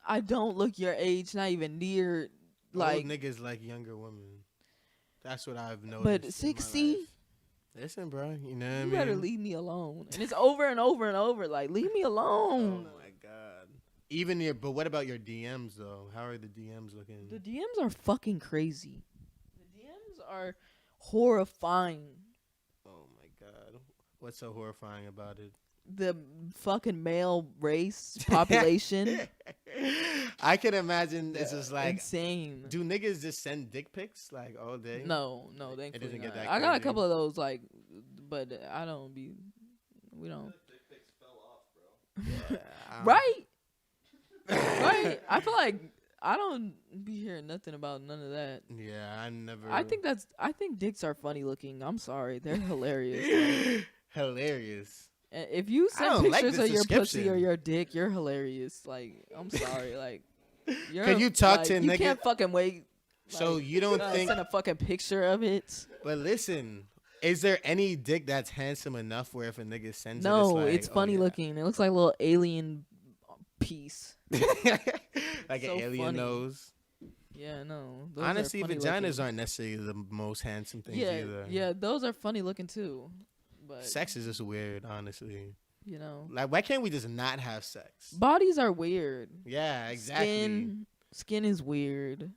I don't look your age, not even near. Like Old niggas like younger women. That's what I've noticed. But in my 60? life. Listen, bro. You know what I You mean? better leave me alone. And it's over and over and over. Like, leave me Oh alone. my god. Even but what about your DMs though? How are the DMs looking? The DMs are fucking crazy. The DMs are horrifying. Oh my god. What's so horrifying about it? The fucking male race population. I can imagine this is like, insane. do niggas just send dick pics like all day? No, thankfully doesn't get not. that I got a crazy. couple of those, like, but I don't be. We don't. Dick pics fell off, bro. Right. Right. I feel like I don't be hearing nothing about none of that. Yeah, I never. I think dicks are funny looking. I'm sorry, they're hilarious. hilarious. And if you I send don't like pictures this of your pussy or description. your dick, you're hilarious. Like, I'm sorry. Like, you're Can you talk to a you nigga- can't fucking wait So Like, you don't think? send a fucking picture of it. But listen, is there any dick that's handsome enough where if a nigga sends No, it, it's like, funny looking. It looks like a little alien piece. like So an alien funny. nose? Yeah, no. Those Honestly, are funny vaginas looking. aren't necessarily the most handsome things Yeah, either. yeah, those are funny looking too. But Sex is just weird, honestly. you know, Like, why can't we just not have sex? bodies are weird. Yeah, exactly. Skin is weird.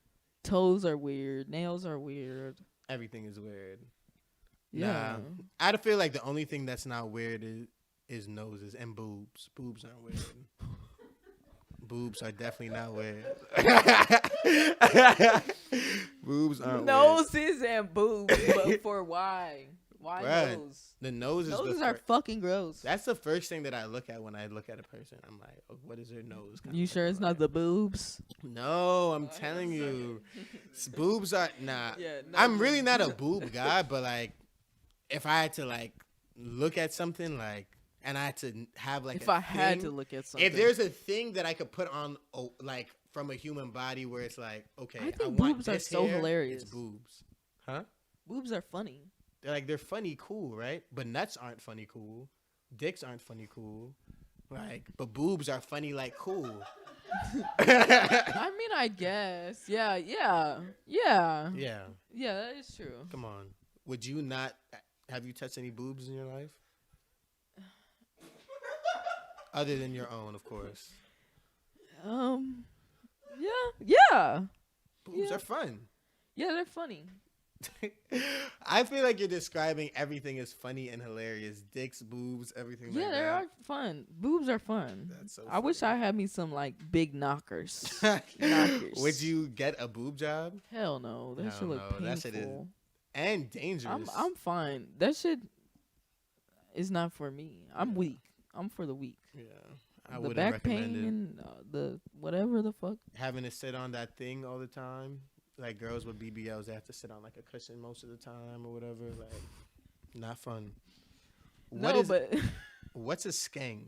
Toes are weird. Nails are weird. Everything is weird. Yeah. Nah, I feel like the only thing that's not weird is noses and boobs. Boobs aren't weird. Boobs are definitely not weird. Boobs aren't weird. Noses and boobs, but for why? Why Bruh, nose? The nose is Noses the are fucking gross. that's the first thing that I look at when I look at a person. I'm like, oh, what is their nose? kinda You sure looking it's not like? the boobs? No, I'm telling you, boobs are nah. Yeah, no, I'm really not a boob guy, but like, if I had to like look at something like, and I had to have like, If a I had thing- to look at something, if there's a thing that I could put on, like from a human body, where it's like, okay, I think want boobs are this so hair, hilarious. It's boobs, huh? boobs are funny. They're funny, cool, right? But nuts aren't funny, cool. Dicks aren't funny, cool. Like, but boobs are funny, like cool. I mean, I guess. Yeah. Yeah, Yeah, that is true. come on. Would you not? Have you touched any boobs in your life? Other than your own, of course. Yeah. Boobs Yeah. are fun. Yeah, they're funny. I feel like you're describing everything as funny and hilarious. Dicks, boobs, everything Yeah, like they that. are fun. Boobs are fun. That's so I wish I funny. had me some like big knockers. Knockers. Would you get a boob job? Hell no. That Hell should look no, painful. that shit is and dangerous. I'm fine. That shit is not for me. I'm weak. I'm for the weak. Yeah, I The wouldn't back recommend pain it. and the whatever the fuck. Having to sit on that thing all the time. Like girls with BBLs, they have to sit on like a cushion most of the time or whatever. Like, not fun. No, but What's a skeng?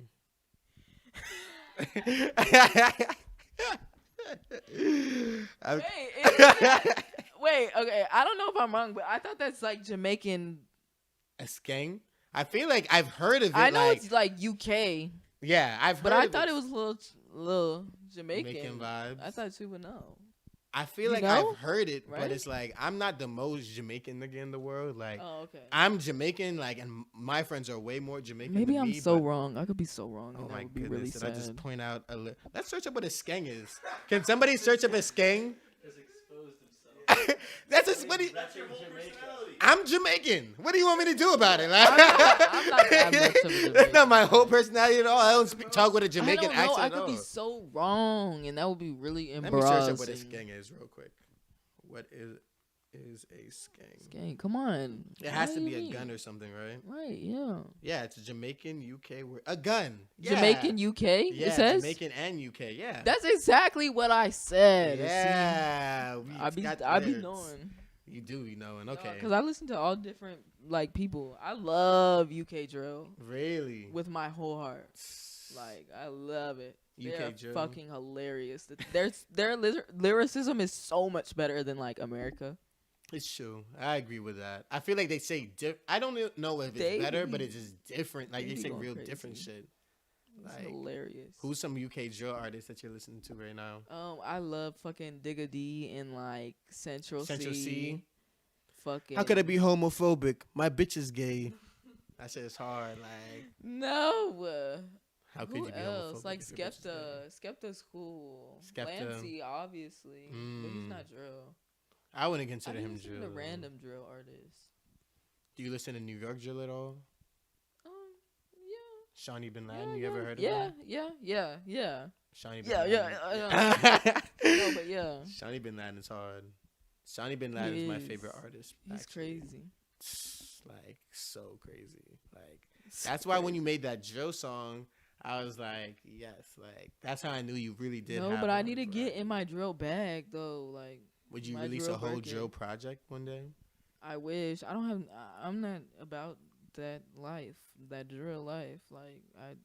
I'm- wait, isn't that- wait, okay. I don't know if I'm wrong, but I thought that's like Jamaican. a skeng? I feel like I've heard of it. I know like, it's like UK, yeah, I've heard. but I of thought it was a little Jamaican. Jamaican vibes. I thought you would know. I feel You like know? I've heard it, but Right? it's like I'm not the most Jamaican nigga in the world. Like Oh, okay. I'm Jamaican, like, and my friends are way more Jamaican. Maybe than I'm me, so but- wrong. I could be so wrong. Oh And that my would be goodness! really Did sad. I just point out Let's search up what a skeng is. Can somebody search up a skeng? Has exposed himself. That's just what he. That's your whole personality. I'm Jamaican. What do you want me to do about it? Like, I'm not that much of a That's Jamaican. not my whole personality at all. I don't talk with a I Jamaican don't know. accent I at could all. be so wrong, and that would be really Let me embarrassing. search up what a skeng is real quick. What is a skeng? Skeng, come on. It has What to do be you a mean? gun or something, right? Right, yeah. Yeah, it's a Jamaican UK word. A gun. Yeah. Jamaican UK, Yeah, it says? Jamaican and UK. Yeah. That's exactly what I said. Yeah. See, I be got knowing. lyrics. You do be knowing. Okay. Because I listen to all different like people. I love UK drill Really? with my whole heart. Like I love it. UK They're drill. fucking hilarious. Their lyricism is so much better than like America. It's true. I agree with that. I feel like they say I don't know if it's They better, be- but it's just different. Like they they be say going real crazy. different shit. It's Like, hilarious. who's some UK drill artists that you're listening to right now? I love fucking Digga D and like Central Central C. C. Fucking. How could I be homophobic? My bitch is gay. That shit is hard. Like, No. how could Who you be else? homophobic? Like if your bitch is gay? Skepta's cool. Skepta. Clancy, obviously, but he's Mm. not drill. I wouldn't I consider be him listening drill. to random drill artists. Do you listen to New York drill at all? Yeah. Shawnee Bin Yeah, Laden, you yeah, ever heard of yeah, him? yeah. Shawnee Bin Yeah, Laden. yeah, No, but yeah, Shawnee Bin Laden is hard. Shawnee Bin Laden is my is. favorite artist. he's actually. crazy. Like, so crazy. Like, that's why when you made that drill song, I was like, yes, like that's how I knew you really did. No, have but I one, need to bro. get in my drill bag though. Like, Would you my release drill a whole Birkin. drill project one day? I wish. I don't have. I'm not about that life, that drill life. Like,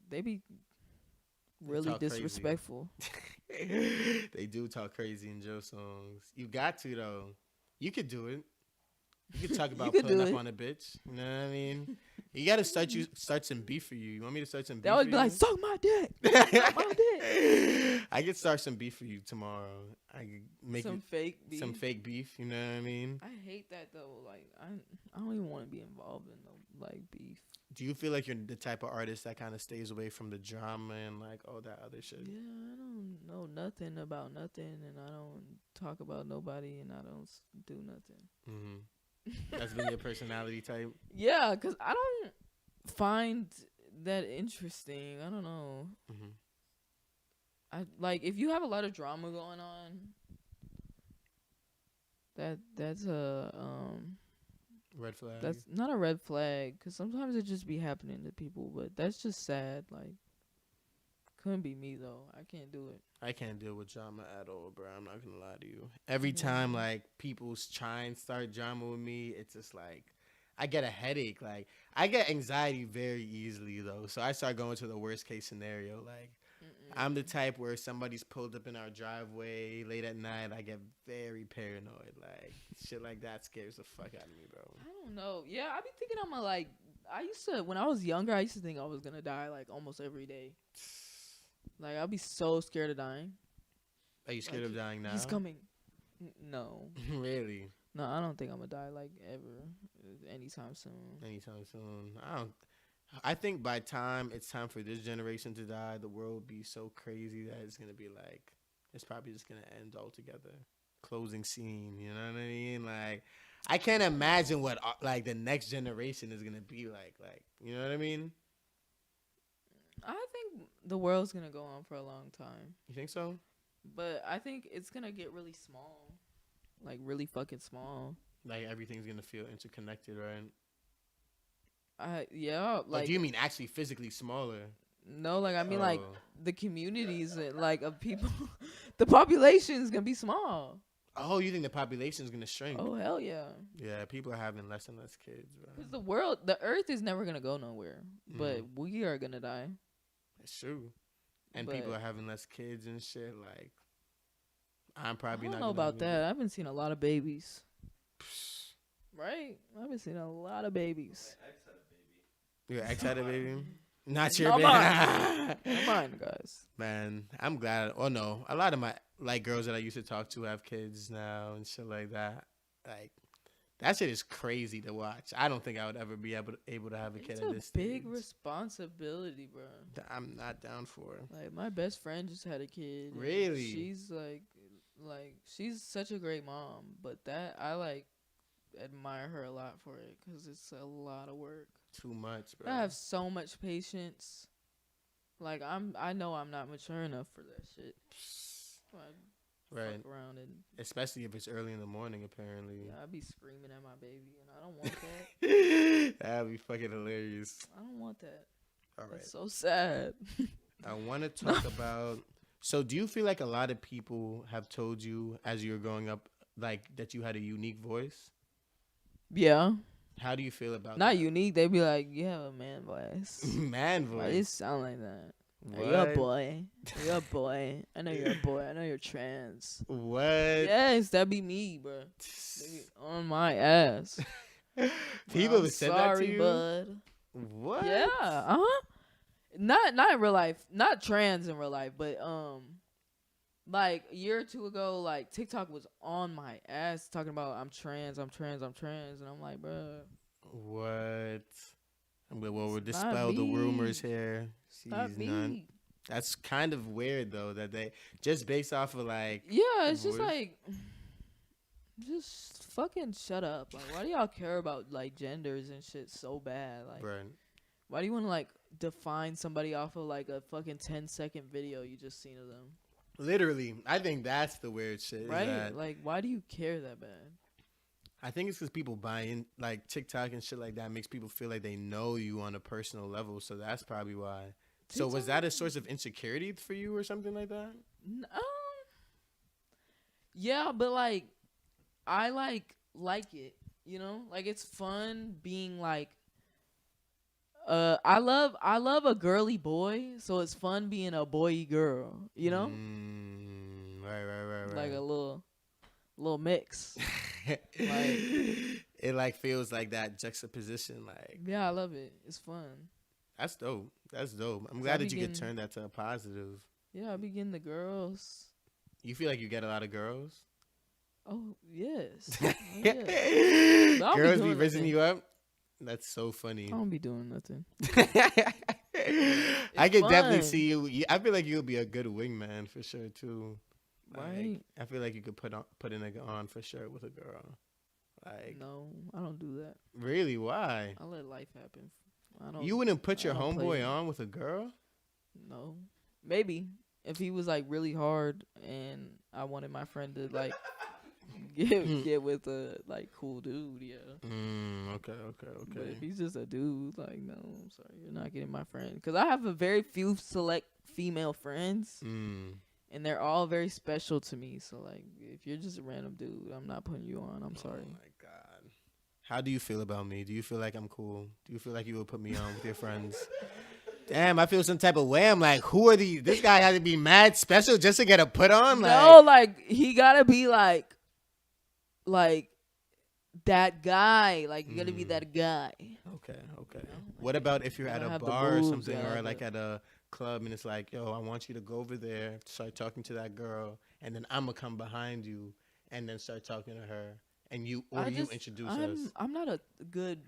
they be really talk crazy. disrespectful. They do talk crazy in Joe songs. You got to though. You could do it. You could talk about could putting do up it. on a bitch. You know what I mean? You gotta start some beef for you. You want me to start some beef? They always for be you? like, "Suck my dick, suck my dick." I could start some beef for you tomorrow. I could make Some fake beef. some fake beef. You know what I mean? I hate that though. Like I don't even want to be involved in no like beef. Do you feel like you're the type of artist that kind of stays away from the drama and like all that other shit? Yeah, I don't know nothing about nothing, and I don't talk about nobody, and I don't do nothing. That's been your personality type. Yeah, 'cause I don't find that interesting. I don't know. I like if you have a lot of drama going on. That's a Red flag. That's not a red flag, 'cause sometimes it just be happening to people, but that's just sad. Like, couldn't be me though. I can't do it. I can't deal with drama at all, bro. I'm not gonna lie to you. Every time like people try and start drama with me, it's just like I get a headache. Like I get anxiety very easily though, so I start going to the worst case scenario. Like I'm the type where somebody's pulled up in our driveway late at night, I get very paranoid. Like shit like that scares the fuck out of me, bro. I don't know. Yeah, I be thinking I'm a, like, I used to, when I was younger, I used to think I was gonna die like almost every day. Like I'd be so scared of dying. Are you scared of dying now? He's coming. No. Really? No, I don't think I'm gonna die like ever, anytime soon. Anytime soon. I think by time it's time for this generation to die, the world will be so crazy that it's gonna be like it's probably just gonna end altogether. Closing scene, you know what I mean? Like I can't imagine what like the next generation is gonna be like. Like you know what I mean? I think the world's gonna go on for a long time, You think so? but I think it's gonna get really small, like really fucking small. Like everything's gonna feel interconnected, right? Yeah, Like, like do you mean actually physically smaller? no, like I mean like Oh. the communities like of people, the population is gonna be small. Oh, you think the population is gonna shrink? Oh hell yeah. Yeah, people are having less and less kids, bro. Because the earth is never gonna go nowhere, but we are gonna die. That's true. And But people are having less kids and shit. Like, I'm probably I not don't know gonna about that. I've been seeing a lot of babies. Right? I've been seeing a lot of babies. Your ex had a baby? Not your Not baby. mine. Not mine, guys. Man, I'm glad. Oh no, a lot of my like girls that I used to talk to have kids now and shit like that. Like that shit is crazy to watch. I don't think I would ever be able to have a kid It's at a this big stage. responsibility, bro. I'm not down for it. Like my best friend just had a kid. and Really? She's like she's such a great mom, but that I like admire her a lot for it because it's a lot of work. Too much, bro. I have so much patience. Like I know I'm not mature enough for that shit. I Right. fuck around and Especially if it's early in the morning, apparently. yeah, I'd be screaming at my baby, and I don't want that. That'd be fucking hilarious. I don't want that. All right. It's so sad. I want to talk about. So, do you feel like a lot of people have told you as you were growing up, like that you had a unique voice? Yeah, How do you feel about not that? unique. They be like, you have a man voice. Man Why you voice? sound like that? What? You're a boy. You're a boy. I know you're a boy. I know you're trans. What? Yes, that be me, bro. They be on my ass. People I'm have said sorry, that to you. bud. What? Yeah. Not in real life. Not trans in real life, but like a year or two ago, like TikTok was on my ass talking about I'm trans, and I'm like, bruh, What? Well, we'll It's not dispel the me. rumors here. not She's me. none. That's kind of weird though that they just based off of like. Yeah, it's just voice. like, just fucking shut up. Like, why do y'all care about like genders and shit so bad? Like, Right. why do you want to like define somebody off of like a fucking 10-second video you just seen of them? Literally, I think that's the weird shit. is Right? that Like, why do you care that bad? I think it's because people buy in, like TikTok and shit like that makes people feel like they know you on a personal level. So that's probably why. So was that a source of insecurity for you or something like that? Yeah, but like, I like it, you know? Like, it's fun being like I love a girly boy, so it's fun being a boy girl. You know, Right. like a little mix. Like, it like feels like that juxtaposition. Like, yeah, I love it. It's fun. that's dope. That's dope. I'm So I glad be that you could getting- turn that to a positive. Yeah, I be getting the girls. You feel like you get a lot of girls? Oh yes. Oh, yeah. But I don't be Girls be doing raising nothing. you up? That's so funny. I don't be doing nothing. I could definitely fun. see you. I feel like you'll be a good wingman for sure too. Like, Right. I feel like you could put a nigga on for sure with a girl. Like, No, I don't do that. really? Why? I let life happen. I don't. You wouldn't put I your don't play homeboy it. on with a girl? No, maybe if he was like really hard and I wanted my friend to like get with a like cool dude, yeah. Okay. But if he's just a dude, like no, I'm sorry, you're not getting my friend. Because I have a very few select female friends, and they're all very special to me. So like, if you're just a random dude, I'm not putting you on. I'm sorry. Oh my god. How do you feel about me? Do you feel like I'm cool? Do you feel like you would put me on with your friends? Damn, I feel some type of way. I'm like, who are these? This guy had to be mad special just to get a put on? No, like he gotta be like that guy. Like you gotta be that guy. Okay. You know? What about if you're at gotta a have the bar or moves, something, gotta or have like the- at a club, and it's like, yo, I want you to go over there, start talking to that girl, and then I'm gonna come behind you, and then start talking to her, and you introduce us, I'm not a good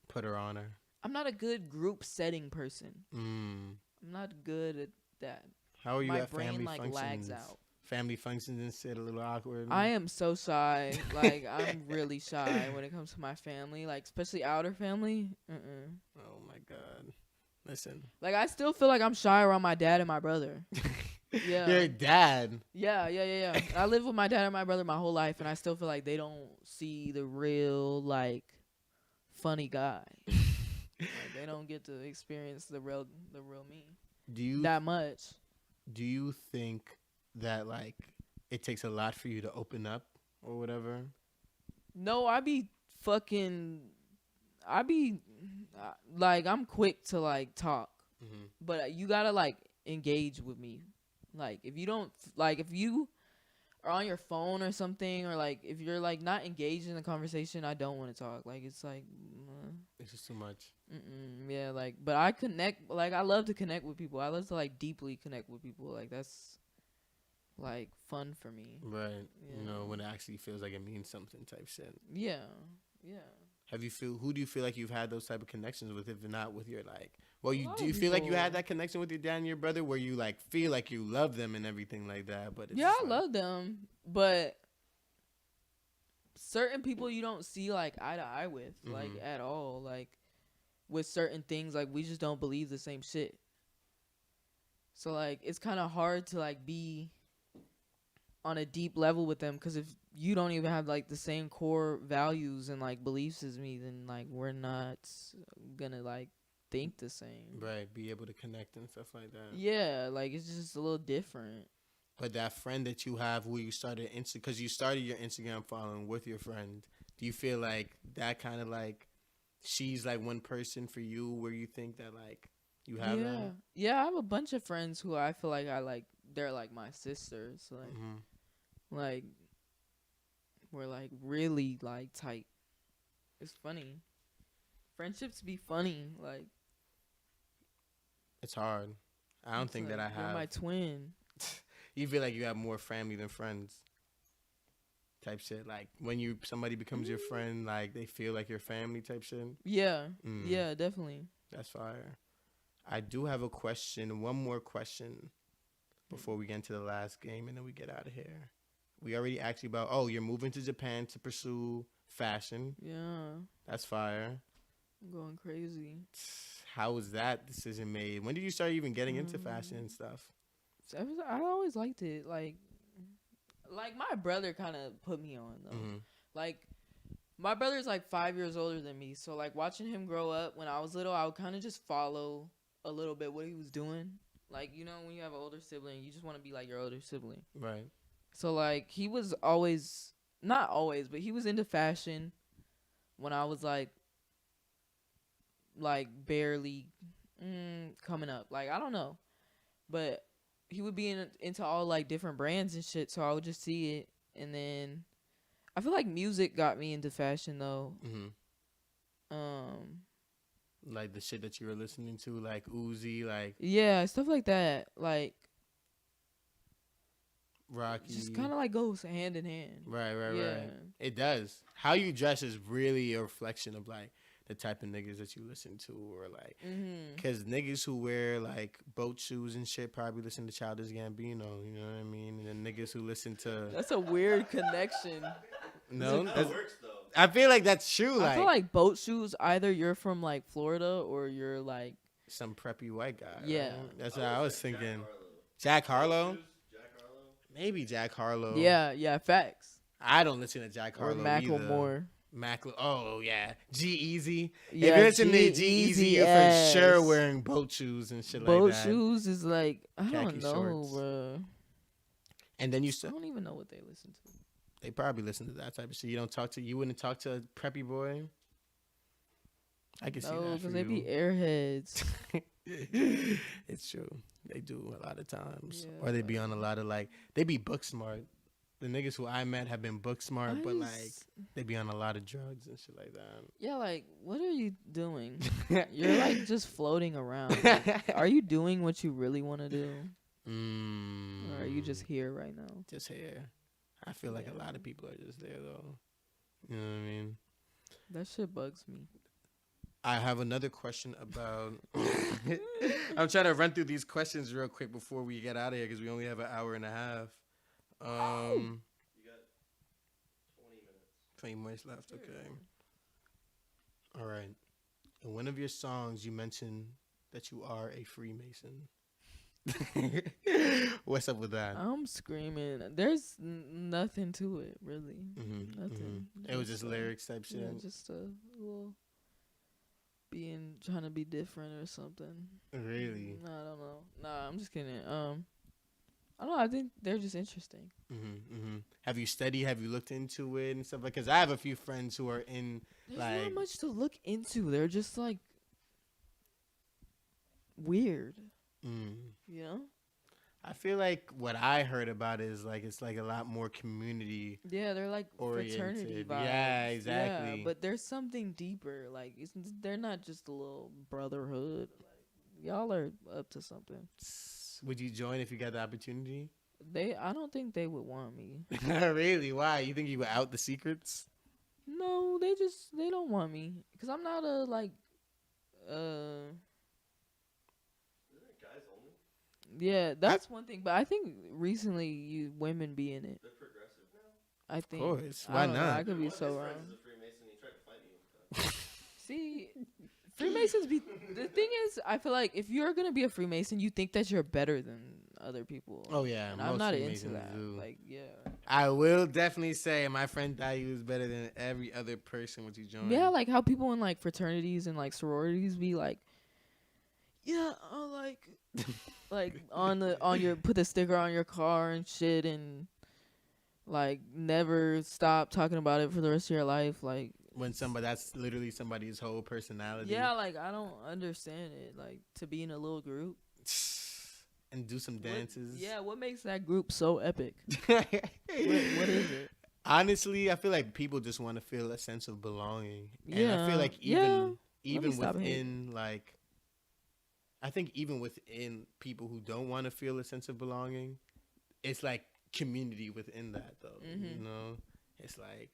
put her on her. I'm not a good group setting person. Mm. I'm not good at that. How are you My at brain family like functions? lags out. Family functions and shit, a little awkward. I am so shy. Like I'm really shy when it comes to my family, like especially outer family. Oh my god. Listen. Like I still feel like I'm shy around my dad and my brother. Yeah. Your dad. Yeah. I lived with my dad and my brother my whole life, and I still feel like they don't see the real like funny guy. Like, they don't get to experience the real me Do you that much. do you think that like it takes a lot for you to open up or whatever? No, I be like I'm quick to like talk, but you gotta like engage with me. Like if you don't like if you are on your phone or something, or like if you're like not engaged in the conversation, I don't want to talk. Like it's like It's just too much. yeah, like but I connect. Like I love to connect with people. I love to like deeply connect with people. Like that's like fun for me. Right. Yeah. You know, when it actually feels like it means something type shit. Yeah. Who do you feel like you've had those type of connections with, if not with your like, well, A you lot do of you feel like you people. had that connection with your dad and your brother where you like feel like you love them and everything like that, but it's Yeah, just I like, love them, but certain people you don't see like eye to eye with, like at all. Like with certain things, like we just don't believe the same shit. So like it's kind of hard to like be on a deep level with them, because if you don't even have like the same core values and like beliefs as me, then like we're not gonna like think the same. right, be able to connect and stuff like that. Yeah, like it's just a little different. But that friend that you have who you started because you started your Instagram following with your friend, do you feel like that kind of like she's like one person for you where you think that like you have that? Yeah, I have a bunch of friends who I feel like they're like my sisters. Like, like we're like really like tight. It's funny. Friendships be funny. Like It's hard. I don't it's think like, that I you're have. my twin. You feel like you have more family than friends type shit. Like when somebody becomes your friend, like they feel like your family type shit. Yeah, yeah, definitely. That's fire. I do have a question, one more question before we get into the last game and then we get out of here. We already asked you about, you're moving to Japan to pursue fashion. Yeah, That's fire. I'm going crazy. How was that decision made? When did you start even getting into fashion and stuff? I always liked it. Like my brother kind of put me on though. Like my brother's like 5 years older than me, so like watching him grow up when I was little, I would kind of just follow a little bit what he was doing. Like, you know, when you have an older sibling, you just want to be like your older sibling. Right. So like he was always, not always, but he was into fashion when I was like like barely coming up. Like I don't know, but he would be into all like different brands and shit. So I would just see it, and then I feel like music got me into fashion though. Like the shit that you were listening to, like Uzi, like Yeah, stuff like that. Like Rocky. just kind of like goes hand in hand. Right. Yeah. It does. How you dress is really a reflection of like the type of niggas that you listen to, or like, cause niggas who wear like boat shoes and shit probably listen to Childish Gambino. You know what I mean? And then niggas who listen to That's a weird connection. no, That works though. I feel like that's true. I Like feel like boat shoes. Either you're from like Florida or you're like some preppy white guy. Yeah. Right? That's what I was thinking. Jack Harlow. Maybe Jack Harlow. yeah, facts. I don't listen to Jack Or Harlow Macklemore. either. Oh yeah, G-Eazy. Yeah, if you listen to G-Eazy, G-Eazy you're for ass. sure wearing boat shoes and shit Boat like that. shoes is like I Khaki don't know, shorts. bro. And then you I said don't even know what they listen to. they probably listen to that type of shit. You wouldn't talk to a preppy boy. I can see No, that for because they be you. airheads. It's true. They do a lot of times, Yeah, or they be but- on a lot of like they be book smart. The niggas who I met have been book smart, but like they be on a lot of drugs and shit like that. Yeah, like what are you doing? You're like just floating around. Like, are you doing what you really want to do, or are you just here right now? just here? I feel like a lot of people are just there though. You know what I mean? That shit bugs me. I have another question about. I'm trying to run through these questions real quick before we get out of here because we only have an hour and a half. You got 20 minutes. 20 minutes left. Okay. All right. In one of your songs, you mentioned that you are a Freemason. What's up with that? I'm screaming. There's nothing to it, really. Nothing. It was just lyrics type shit. Yeah, just a little trying to be different or something. Really? No, I don't know. Nah, I'm just kidding. I don't know. I think they're just interesting. Have you studied? Have you looked into it and stuff? Because I have a few friends who are in There's like. not much to look into. They're just like weird. You know? I feel like what I heard about it is like it's like a lot more community. Yeah, they're like Oriented. fraternity vibes. Yeah, exactly. Yeah, but there's something deeper. Like they're not just a little brotherhood. Like, y'all are up to something. Would you join if you got the opportunity? I don't think they would want me. Really? Why? You think you would out the secrets? No, they don't want me because I'm not a like Isn't it guys only? yeah, that's one thing. But I think recently women be in it. They're progressive now. I think. Of course. I Why don't know, not? I could be One of so his wrong. friends is a Freemason. He tried to fight me with that. See, Freemasons be the thing is, I feel like if you're gonna be a Freemason, you think that you're better than other people. Oh yeah, and I'm most not into Freemasons that. do. Like, yeah. I will definitely say my friend thought he was better than every other person once he joined. Yeah, like how people in like fraternities and like sororities be like, yeah, like on your put the sticker on your car and shit, and like never stop talking about it for the rest of your life. Like, when that's literally somebody's whole personality. yeah, like I don't understand it. Like to be in a little group And do some dances. What makes that group so epic? What is it? Honestly, I feel like people just want to feel a sense of belonging. And I feel like me even stop within like I think even within people who don't want to feel a sense of belonging, it's like community within that though. You know? It's like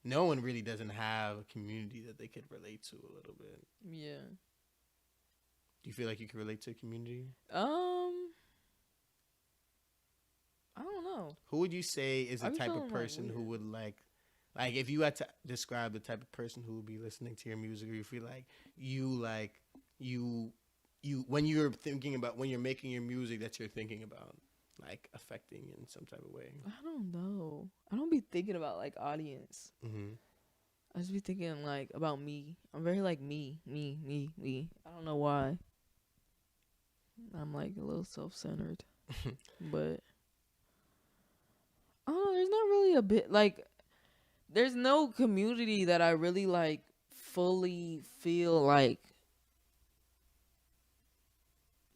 no one really doesn't have a community that they could relate to a little bit. Yeah. Do you feel like you can relate to a community? I don't know. Who would you say is the I be type of feeling, like, person who weird. would like if you had to describe the type of person who would be listening to your music, or you feel like you when you're thinking about when you're making your music that you're thinking about like affecting in some type of way? I don't know. I don't be thinking about like audience. I just be thinking like about me. I'm very like me. I don't know why. I'm like a little self-centered, but I don't know. There's not really a bit like. There's no community that I really like fully feel like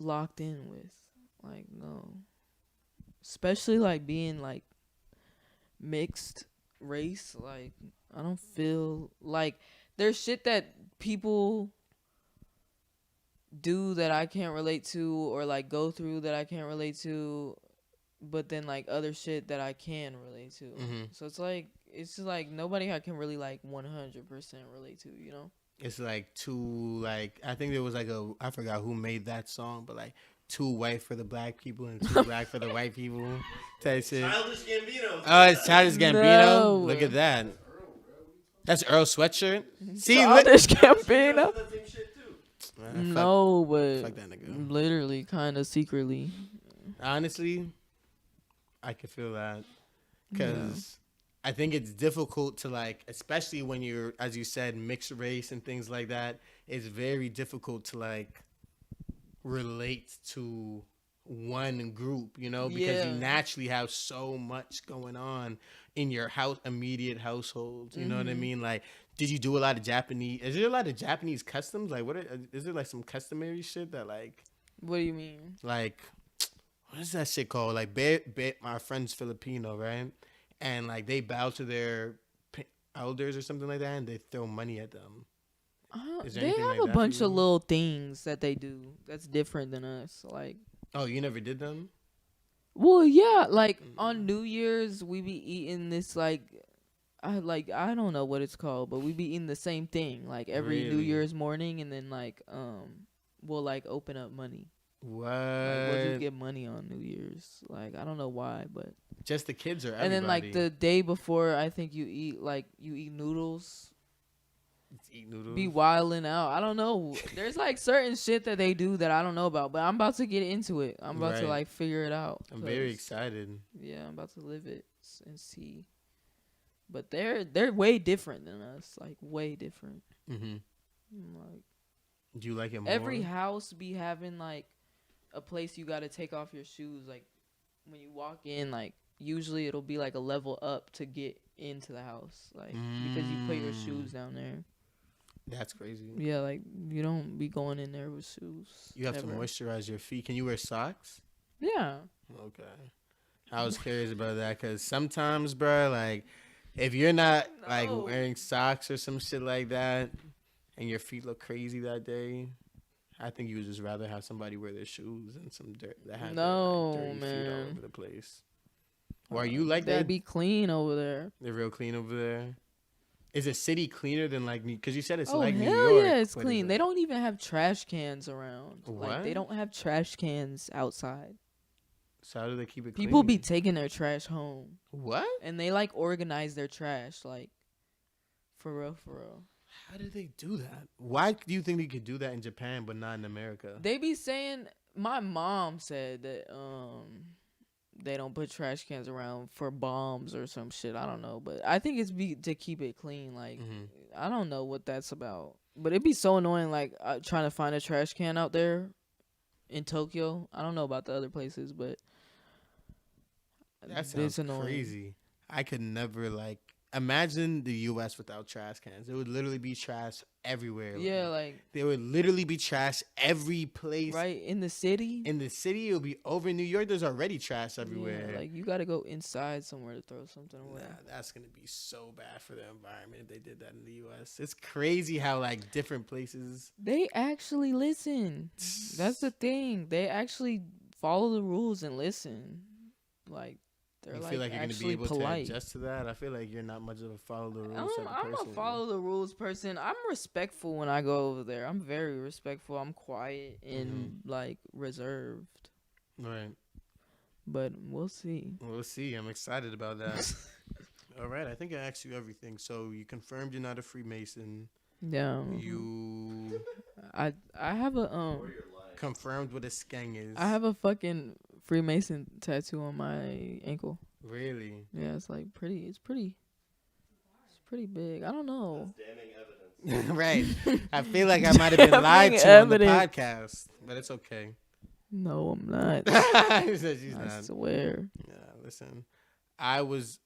locked in with. Like, no. Especially like being like mixed race. Like, I don't feel like there's shit that people do that I can't relate to, or like go through that I can't relate to, but then like other shit that I can relate to. So it's just like nobody I can really like 100% relate to, you know? It's like too, like, I think there was like I forgot who made that song, but like too white for the black people and too black for the white people type shit. Childish Gambino. Oh, it's Childish Gambino. No. Look at that. That's Earl Sweatshirt. See, Childish Does Gambino. that same shit too. No, but fuck that nigga. literally, kind of secretly. Honestly, I can feel that because I think it's difficult to like, especially when you're, as you said, mixed race and things like that. It's very difficult to like relate to one group, you know, because you naturally have so much going on in your immediate household. You know what I mean? Like, did you do a lot of Japanese? Is there a lot of Japanese customs? Like, is there like some customary shit that like? What do you mean? Like, what is that shit called? Like, my friend's Filipino, right? And like they bow to their elders or something like that, and they throw money at them. They have a bunch of little things that they do that's different than us. Like, oh, you never did them? well, yeah, like on New Year's we be eating this like I don't know what it's called, but we be eating the same thing like every New Really? Year's morning, and then like we'll like open up money. What? Like, we'll just get money on New Year's. Like, I don't know why, but Just the kids or everybody? and then like the day before, I think you eat noodles. Eat noodles. Be wilding out. I don't know. There's like certain shit that they do that I don't know about, but I'm about to get into it. I'm about to like figure it out. I'm very excited. Yeah, I'm about to live it and see. But they're way different than us. Like, way different. Like, Do you like it more? every house be having like a place you got to take off your shoes. Like, when you walk in, like usually it'll be like a level up to get into the house, like because you put your shoes down there. That's crazy. Yeah, like you don't be going in there with shoes. You have ever. to moisturize your feet. Can you wear socks? Yeah. Okay. I was curious about that because sometimes, bro, like if you're not like No. wearing socks or some shit like that, and your feet look crazy that day, I think you would just rather have somebody wear their shoes and some dirt that has No, dirty feet all man. over the place. Or are you like That'd that? be clean over there. They're real clean over there. Is a city cleaner than like because you said it's Oh, like New hell York? yeah, it's What is clean. it? They don't even have trash cans around. Like, What? they don't have trash cans outside. So how do they keep it clean? People be taking their trash home. What? And they like organize their trash, like, for real, for real. How do they do that? Why do you think they could do that in Japan but not in America? They be saying, my mom said that they don't put trash cans around for bombs or some shit. I don't know, but I think it's to keep it clean. Like, I don't know what that's about, but it'd be so annoying. Like, trying to find a trash can out there in Tokyo. I don't know about the other places, but That it's sounds annoying. crazy. I could never like imagine the U.S. without trash cans. There would literally be trash everywhere. Yeah, like there would literally be trash every place. right in the city. In the city, it would be over in New York. There's already trash everywhere. Yeah, like you gotta go inside somewhere to throw something away. Nah, that's gonna be so bad for the environment if they did that in the U.S. It's crazy how like different places. They actually listen. That's the thing. They actually follow the rules and listen. Like, they're You like feel like you're gonna be actually able polite. to adjust to that? I feel like you're not much of a follow the rules type of I'm person. a follow the rules person. I'm respectful when I go over there. I'm very respectful. I'm quiet and like reserved. Right. But we'll see. We'll see. I'm excited about that. All right. I think I asked you everything. So you confirmed you're not a Freemason. Yeah. You I have a confirmed what a skeng is. I have a fucking Freemason tattoo on my ankle. Really? Yeah, it's like pretty. It's pretty big. I don't know. Damning evidence. Right. I feel like I might have been lied to on the podcast, but it's okay. No, I'm not. She said she's I not. swear. Yeah, listen. I was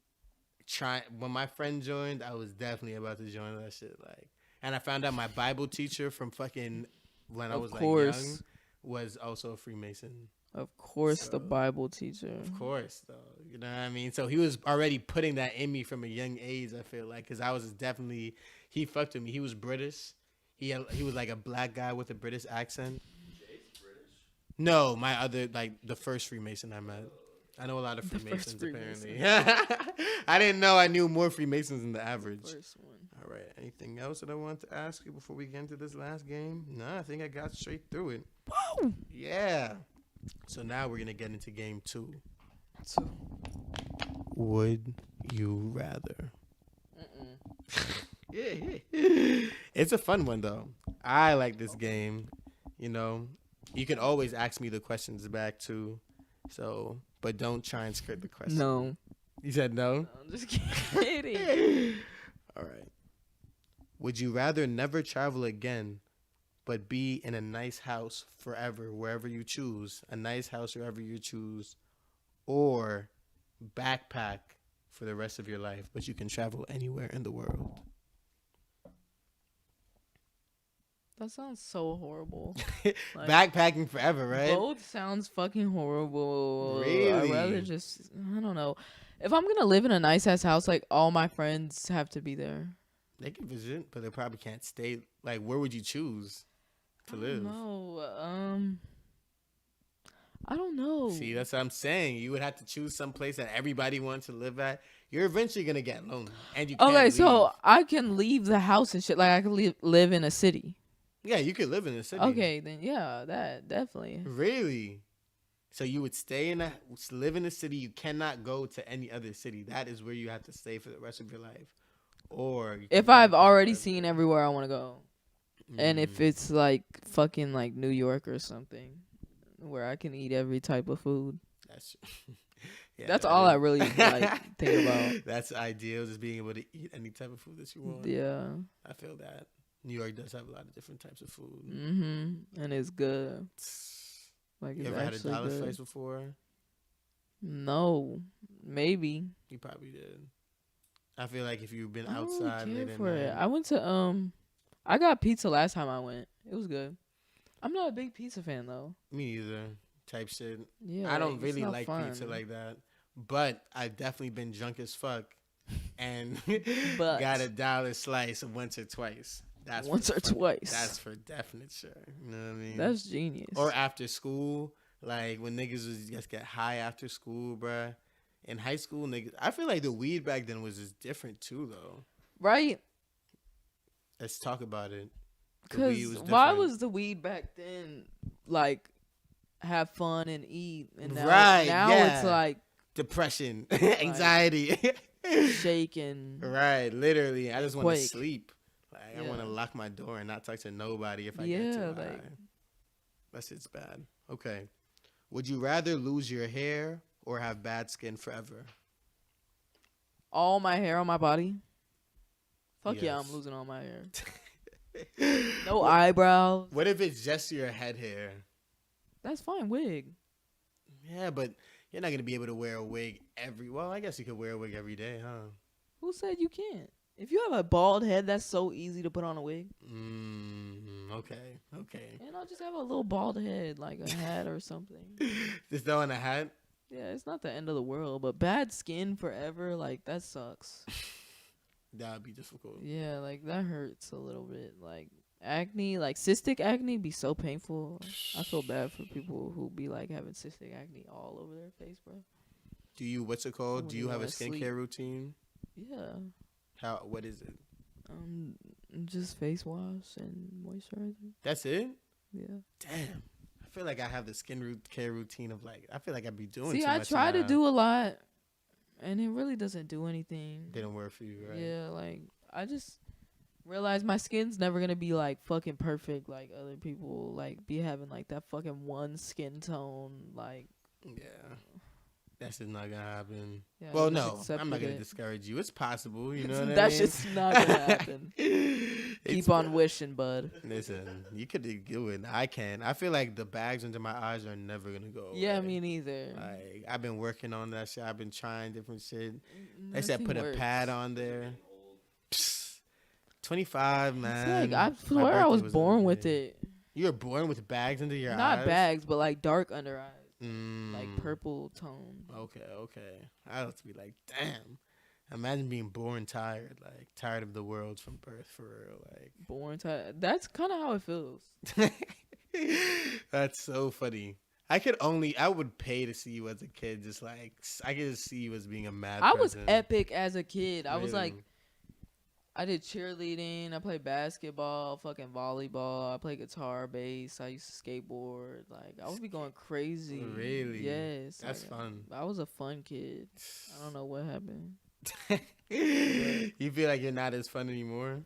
trying when my friend joined, I was definitely about to join that shit. Like, and I found out my Bible teacher from fucking when I Of was course. like young was also a Freemason. Of course, So, the Bible teacher. Of course, though. You know what I mean? So he was already putting that in me from a young age, I feel like, because I was definitely, he fucked with me. He was British. He was like a black guy with a British accent. Jake's British. No, my other, like, the first Freemason I met. I know a lot of The Freemasons, first apparently. I didn't know I knew more Freemasons than the average. First one. All right. Anything else that I want to ask you before we get into this last game? No, I think I got straight through it. Woo! Yeah. So now we're going to get into game 2. So, Would you rather? Yeah. It's a fun one, though. I like this game. You know, you can always ask me the questions back, too. So, but don't try and skirt the question. no. You said no? I'm just kidding. All right. Would you rather never travel again, but be in a nice house forever, wherever you choose? A nice house wherever you choose. Or backpack for the rest of your life, but you can travel anywhere in the world. That sounds so horrible. Like, Backpacking forever, right? both sounds fucking horrible. Really? I'd rather just, I don't know. If I'm going to live in a nice ass house, like, all my friends have to be there. They can visit, but they probably can't stay. Like, where would you choose to live? No. I don't know. See, that's what I'm saying. You would have to choose some place that everybody wants to live at. You're eventually going to get lonely. And you can't Okay, leave. so I can leave the house and shit. Like, I can live in a city. Yeah, you could live in the city. Okay, then yeah, that definitely. Really? So you would live in a city. You cannot go to any other city. That is where you have to stay for the rest of your life. Or you If can I've go already wherever. seen everywhere I want to go, and if Mm. it's like fucking like New York or something, where I can eat every type of food. That's yeah, That's that all is- I really like think about. That's ideal, just being able to eat any type of food that you want. Yeah. I feel that. New York does have a lot of different types of food. And it's good. Like, You it's ever had a actually dollar good. slice before? No, maybe. You probably did. I feel like if you've been I don't outside really late care at for it. night, I went to I got pizza last time I went. It was good. I'm not a big pizza fan though. me either. Type shit. Yeah, I don't it's really not like fun. pizza like that. But I've definitely been drunk as fuck and But- got a dollar slice once or twice. That's Once for or twice. That's for definite sure. You know what I mean? That's genius. Or after school, like when niggas was just get high after school, bruh. In high school, niggas, I feel like the weed back then was just different too, though. right? Let's talk about it. The weed Because was why different. was the weed back then like have fun and eat, and now, Right, now yeah. it's like Depression, anxiety. shaking. Right, literally. I just want to Quake. sleep. Like I Yeah. want to lock my door and not talk to nobody if I Yeah, get too like- high. That's just bad. Okay. Would you rather lose your hair or have bad skin forever? All my hair on my body. Fuck yeah, Yes. I'm losing all my hair. No eyebrows. What if it's just your head hair? That's fine. Wig. Yeah, but you're not gonna be able to wear a wig well, I guess you could wear a wig every day, huh? Who said you can't? If you have a bald head, that's so easy to put on a wig. Okay. And I'll just have a little bald head, like a hat or something. Just throwing a hat. Yeah, it's not the end of the world, but bad skin forever, like, that sucks. That would be difficult. Yeah, like, that hurts a little bit. Like, acne, like, cystic acne be so painful. I feel bad for people who be, like, having cystic acne all over their face, bro. Do you? What's it called? When Do you you have a wanna sleep. skincare routine? Yeah. What is it? Just face wash and moisturizer. That's it? Yeah. Damn. I feel like I have the care routine of like, I feel like I'd be doing See, too I much try to now. do a lot, and it really doesn't do anything. They don't work for you, right? Yeah, like, I just realize my skin's never gonna be like fucking perfect like other people like be having like that fucking one skin tone like. Yeah. That's just not gonna happen. Yeah, Well, I just no, I'm accepted not gonna it. discourage you. It's possible, you know what I mean? That's just not gonna happen. It's Keep on wishing, bud. Listen, you could do it. I can. I feel like the bags under my eyes are never gonna go away. Yeah, me neither. Like I've been working on that shit. I've been trying different shit. They Nothing said put works. a pad on there. Psst, 25, It's man. like I My swear I birthday was was born in with May. it. You were born with bags under your eyes? Not bags, but like dark under eyes. Like Mm. purple tone. Okay. I have to be like, damn. Imagine being born tired, like tired of the world from birth, for real. Like, Born tired. That's kind of how it feels. that's so funny. I would pay to see you as a kid. Just like, I could just see you as being a mad I person. was epic as a kid. I was Really? like, I did cheerleading. I played basketball, fucking volleyball. I played guitar, bass. I used to skateboard. Like, I would be going crazy. Really? Yes. That's like, fun. I was a fun kid. I don't know what happened. You feel like you're not as fun anymore?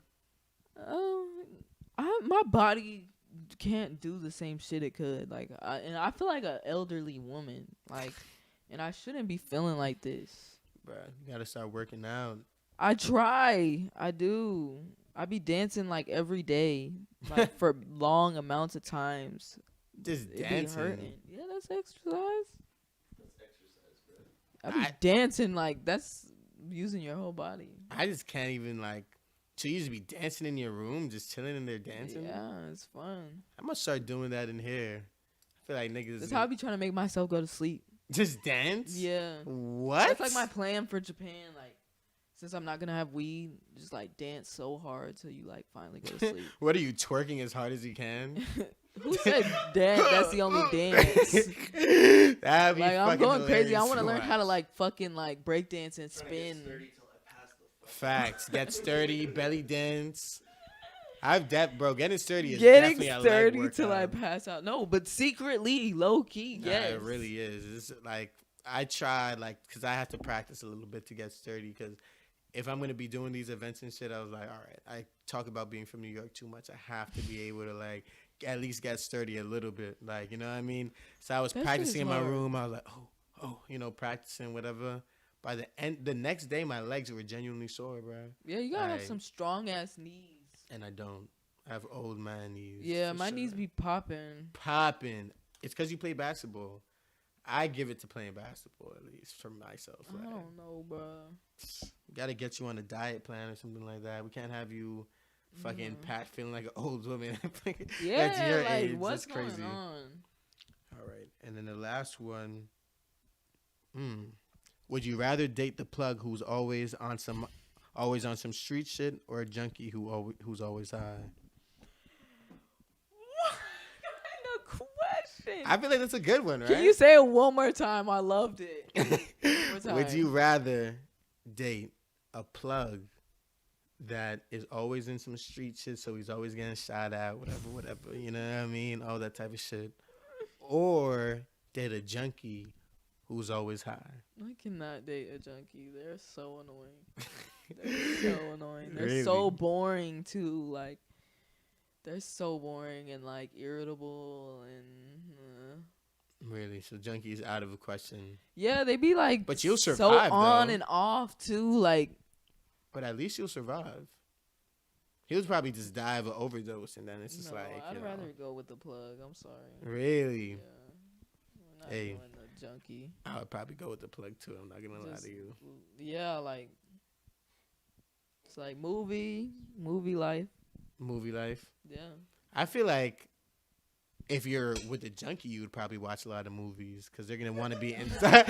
My body can't do the same shit it could. Like, and I feel like an elderly woman. Like, and I shouldn't be feeling like this. Bruh, you gotta start working out. I try. I do. I be dancing like every day, like for long amounts of times. Just It be dancing. hurting. Yeah, that's exercise. That's exercise, bro. I be dancing like that's using your whole body. I just can't even like. So you just be dancing in your room, just chilling in there dancing. Yeah, it's fun. I'm gonna start doing that in here. I feel like niggas That's how I be trying to make myself go to sleep. just dance. Yeah. What? That's like my plan for Japan. Like, since I'm not gonna have weed, just like dance so hard till you like finally go to sleep. What are you twerking as hard as you can? Who said that's the only dance? That'd be Like, I'm fucking going crazy. I hilarious want to learn how to watch. like fucking like break dance and Trying to get spin. sturdy till I pass the fuck. Facts. Get sturdy, belly dance. Bro, getting sturdy is Getting definitely a leg sturdy till I workout. pass out. No, but secretly, low key, Nah, yes. it really is. It's like I try, like, because I have to practice a little bit to get sturdy. Because if I'm gonna be doing these events and shit, I was like, all right, I talk about being from New York too much. I have to be able to like at least get sturdy a little bit, like, you know what I mean. So I was That shit practicing is in my hard. room. I was like, practicing whatever. By the next day, my legs were genuinely sore, bro. Yeah, you gotta have Like- some strong ass knees. And I don't. I have old man knees. Yeah, for my sure. knees be popping. Popping. It's because you play basketball. I give it to playing basketball, at least for myself. I Like, don't know, bro. gotta get you on a diet plan or something like that. We can't have you fucking Pat feeling like an old woman. Yeah, That's your like age. what's That's crazy. going on? All right, and then the last one. Would you rather date the plug who's always on some street shit, or a junkie who's always high? What kind of question? I feel like that's a good one, right? Can you say it one more time? I loved it. One more Would time. you rather date a plug that is always in some street shit, so he's always getting shot at, whatever, you know what I mean? All that type of shit. Or date a junkie who's always high. I cannot date a junkie. They're so annoying. They're so annoying. They're Really? so boring too. Like, they're so boring and like irritable and. Really? So junkie is out of a question. Yeah, they be like, But you'll so survive, on though. and off too. Like, But at least you'll survive. He'll probably just die of an overdose, and then it's just no, like, I'd you know. rather go with the plug. I'm sorry. Really? Yeah, we're not Hey. doing the junkie. I would probably go with the plug too. I'm not gonna lie Just- to you. Yeah, like it's like movie life. Movie life. Yeah. I feel like if you're with a junkie, you would probably watch a lot of movies because they're gonna want to be inside.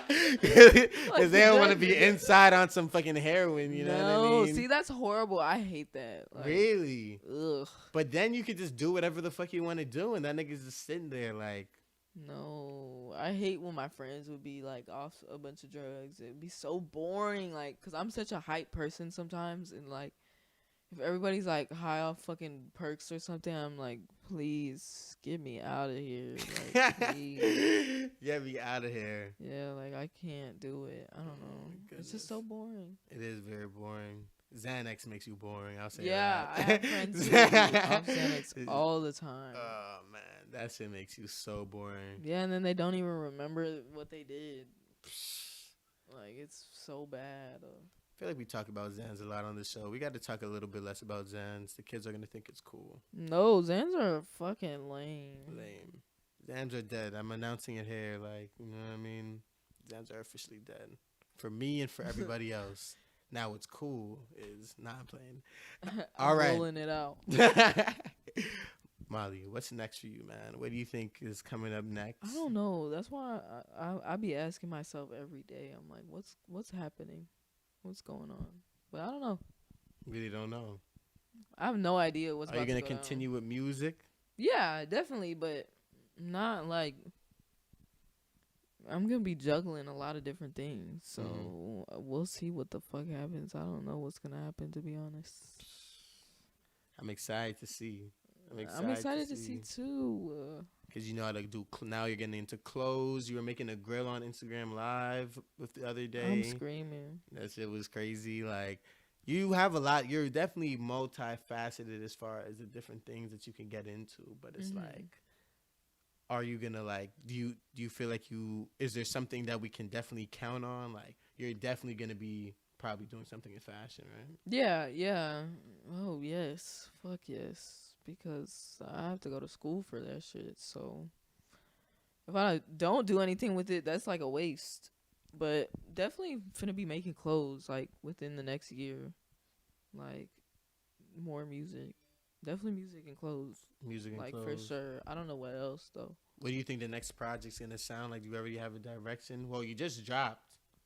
Because they don't want to be junkie. inside on some fucking heroin. You know what I mean? See, that's horrible. I hate that. Like, Really? Ugh. But then you could just do whatever the fuck you want to do, and that nigga's just sitting there like, No, I hate when my friends would be like off a bunch of drugs. It'd be so boring, like, cause I'm such a hype person sometimes, and like, if everybody's like high off fucking perks or something, I'm like, please get me out of here, like, please. get me out of here. Yeah, like I can't do it. I don't Oh know. my It's just so boring. It is very boring. Xanax makes you boring. I'll say Yeah, that. I have friends who do off Xanax all the time. Oh man, that shit makes you so boring. Yeah, and then they don't even remember what they did. Like, it's so bad. I feel like we talk about Xans a lot on this show. We got to talk a little bit less about Xans. The kids are gonna think it's cool. No, Xans are fucking lame. Lame. Xans are dead. I'm announcing it here. Like, you know what I mean? Xans are officially dead for me and for everybody else. Now, what's cool is I'm playing. All I'm right. rolling it out. Molly, what's next for you, man? What do you think is coming up next? I don't know. That's why I be asking myself every day. I'm like, what's happening? What's going on? But I don't know. Really don't know. I have no idea what's Are you about gonna to go continue down. with music? Yeah, definitely, but not like I'm gonna be juggling a lot of different things. So we'll see what the fuck happens. I don't know what's gonna happen, to be honest. I'm excited to see. I'm excited to see too. Because you know how to do. Now you're getting into clothes. You were making a grill on Instagram Live with the other day. I'm screaming. That shit was crazy. Like, you have a lot. You're definitely multifaceted as far as the different things that you can get into. But it's like, are you gonna like? Do you feel like is there something that we can definitely count on? Like, you're definitely gonna be probably doing something in fashion, right? Yeah. Oh yes, fuck yes. Because I have to go to school for that shit. So if I don't do anything with it, that's like a waste. But definitely finna be making clothes like within the next year. Like more music. Definitely music and clothes. Music and like clothes. For sure. I don't know what else though. What do you think the next project's gonna sound like? Do you already have a direction? Well, you just dropped,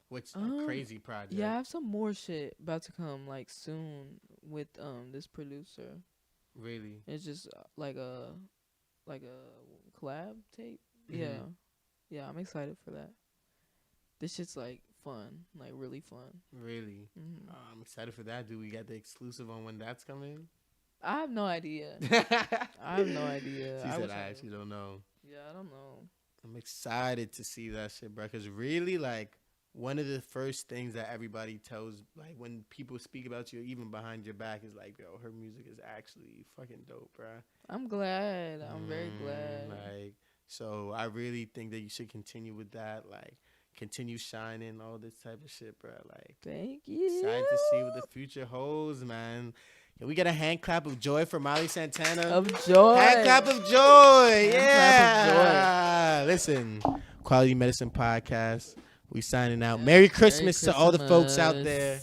which a crazy project. Yeah, I have some more shit about to come like soon with this producer. Really? It's just like a collab tape. Mm-hmm. Yeah, I'm excited for that. This shit's like fun, like really fun. Really? Mm-hmm. I'm excited for that. Do we get the exclusive on when that's coming? I have no idea. I have no idea. She said I actually don't know. Yeah, I don't know. I'm excited to see that shit, bro. Because really, like, one of the first things that everybody tells, like, when people speak about you, even behind your back, is like, yo, her music is actually fucking dope, bro. I'm glad. I'm very glad. Like, so I really think that you should continue with that. Like, continue shining, all this type of shit, bro. Like, thank you. Excited to see what the future holds, man. Can we get a hand clap of joy for Molly Santana? Of joy. Hand clap of joy. Hand Yeah. clap of joy. Listen, Quality Medicine Podcast. We signing out. Merry Christmas to all the folks out there.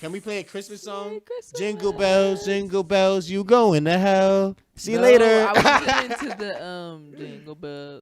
Can we play a Christmas song? Merry Christmas. Jingle bells, you going to hell. See you later. I was into the jingle bells.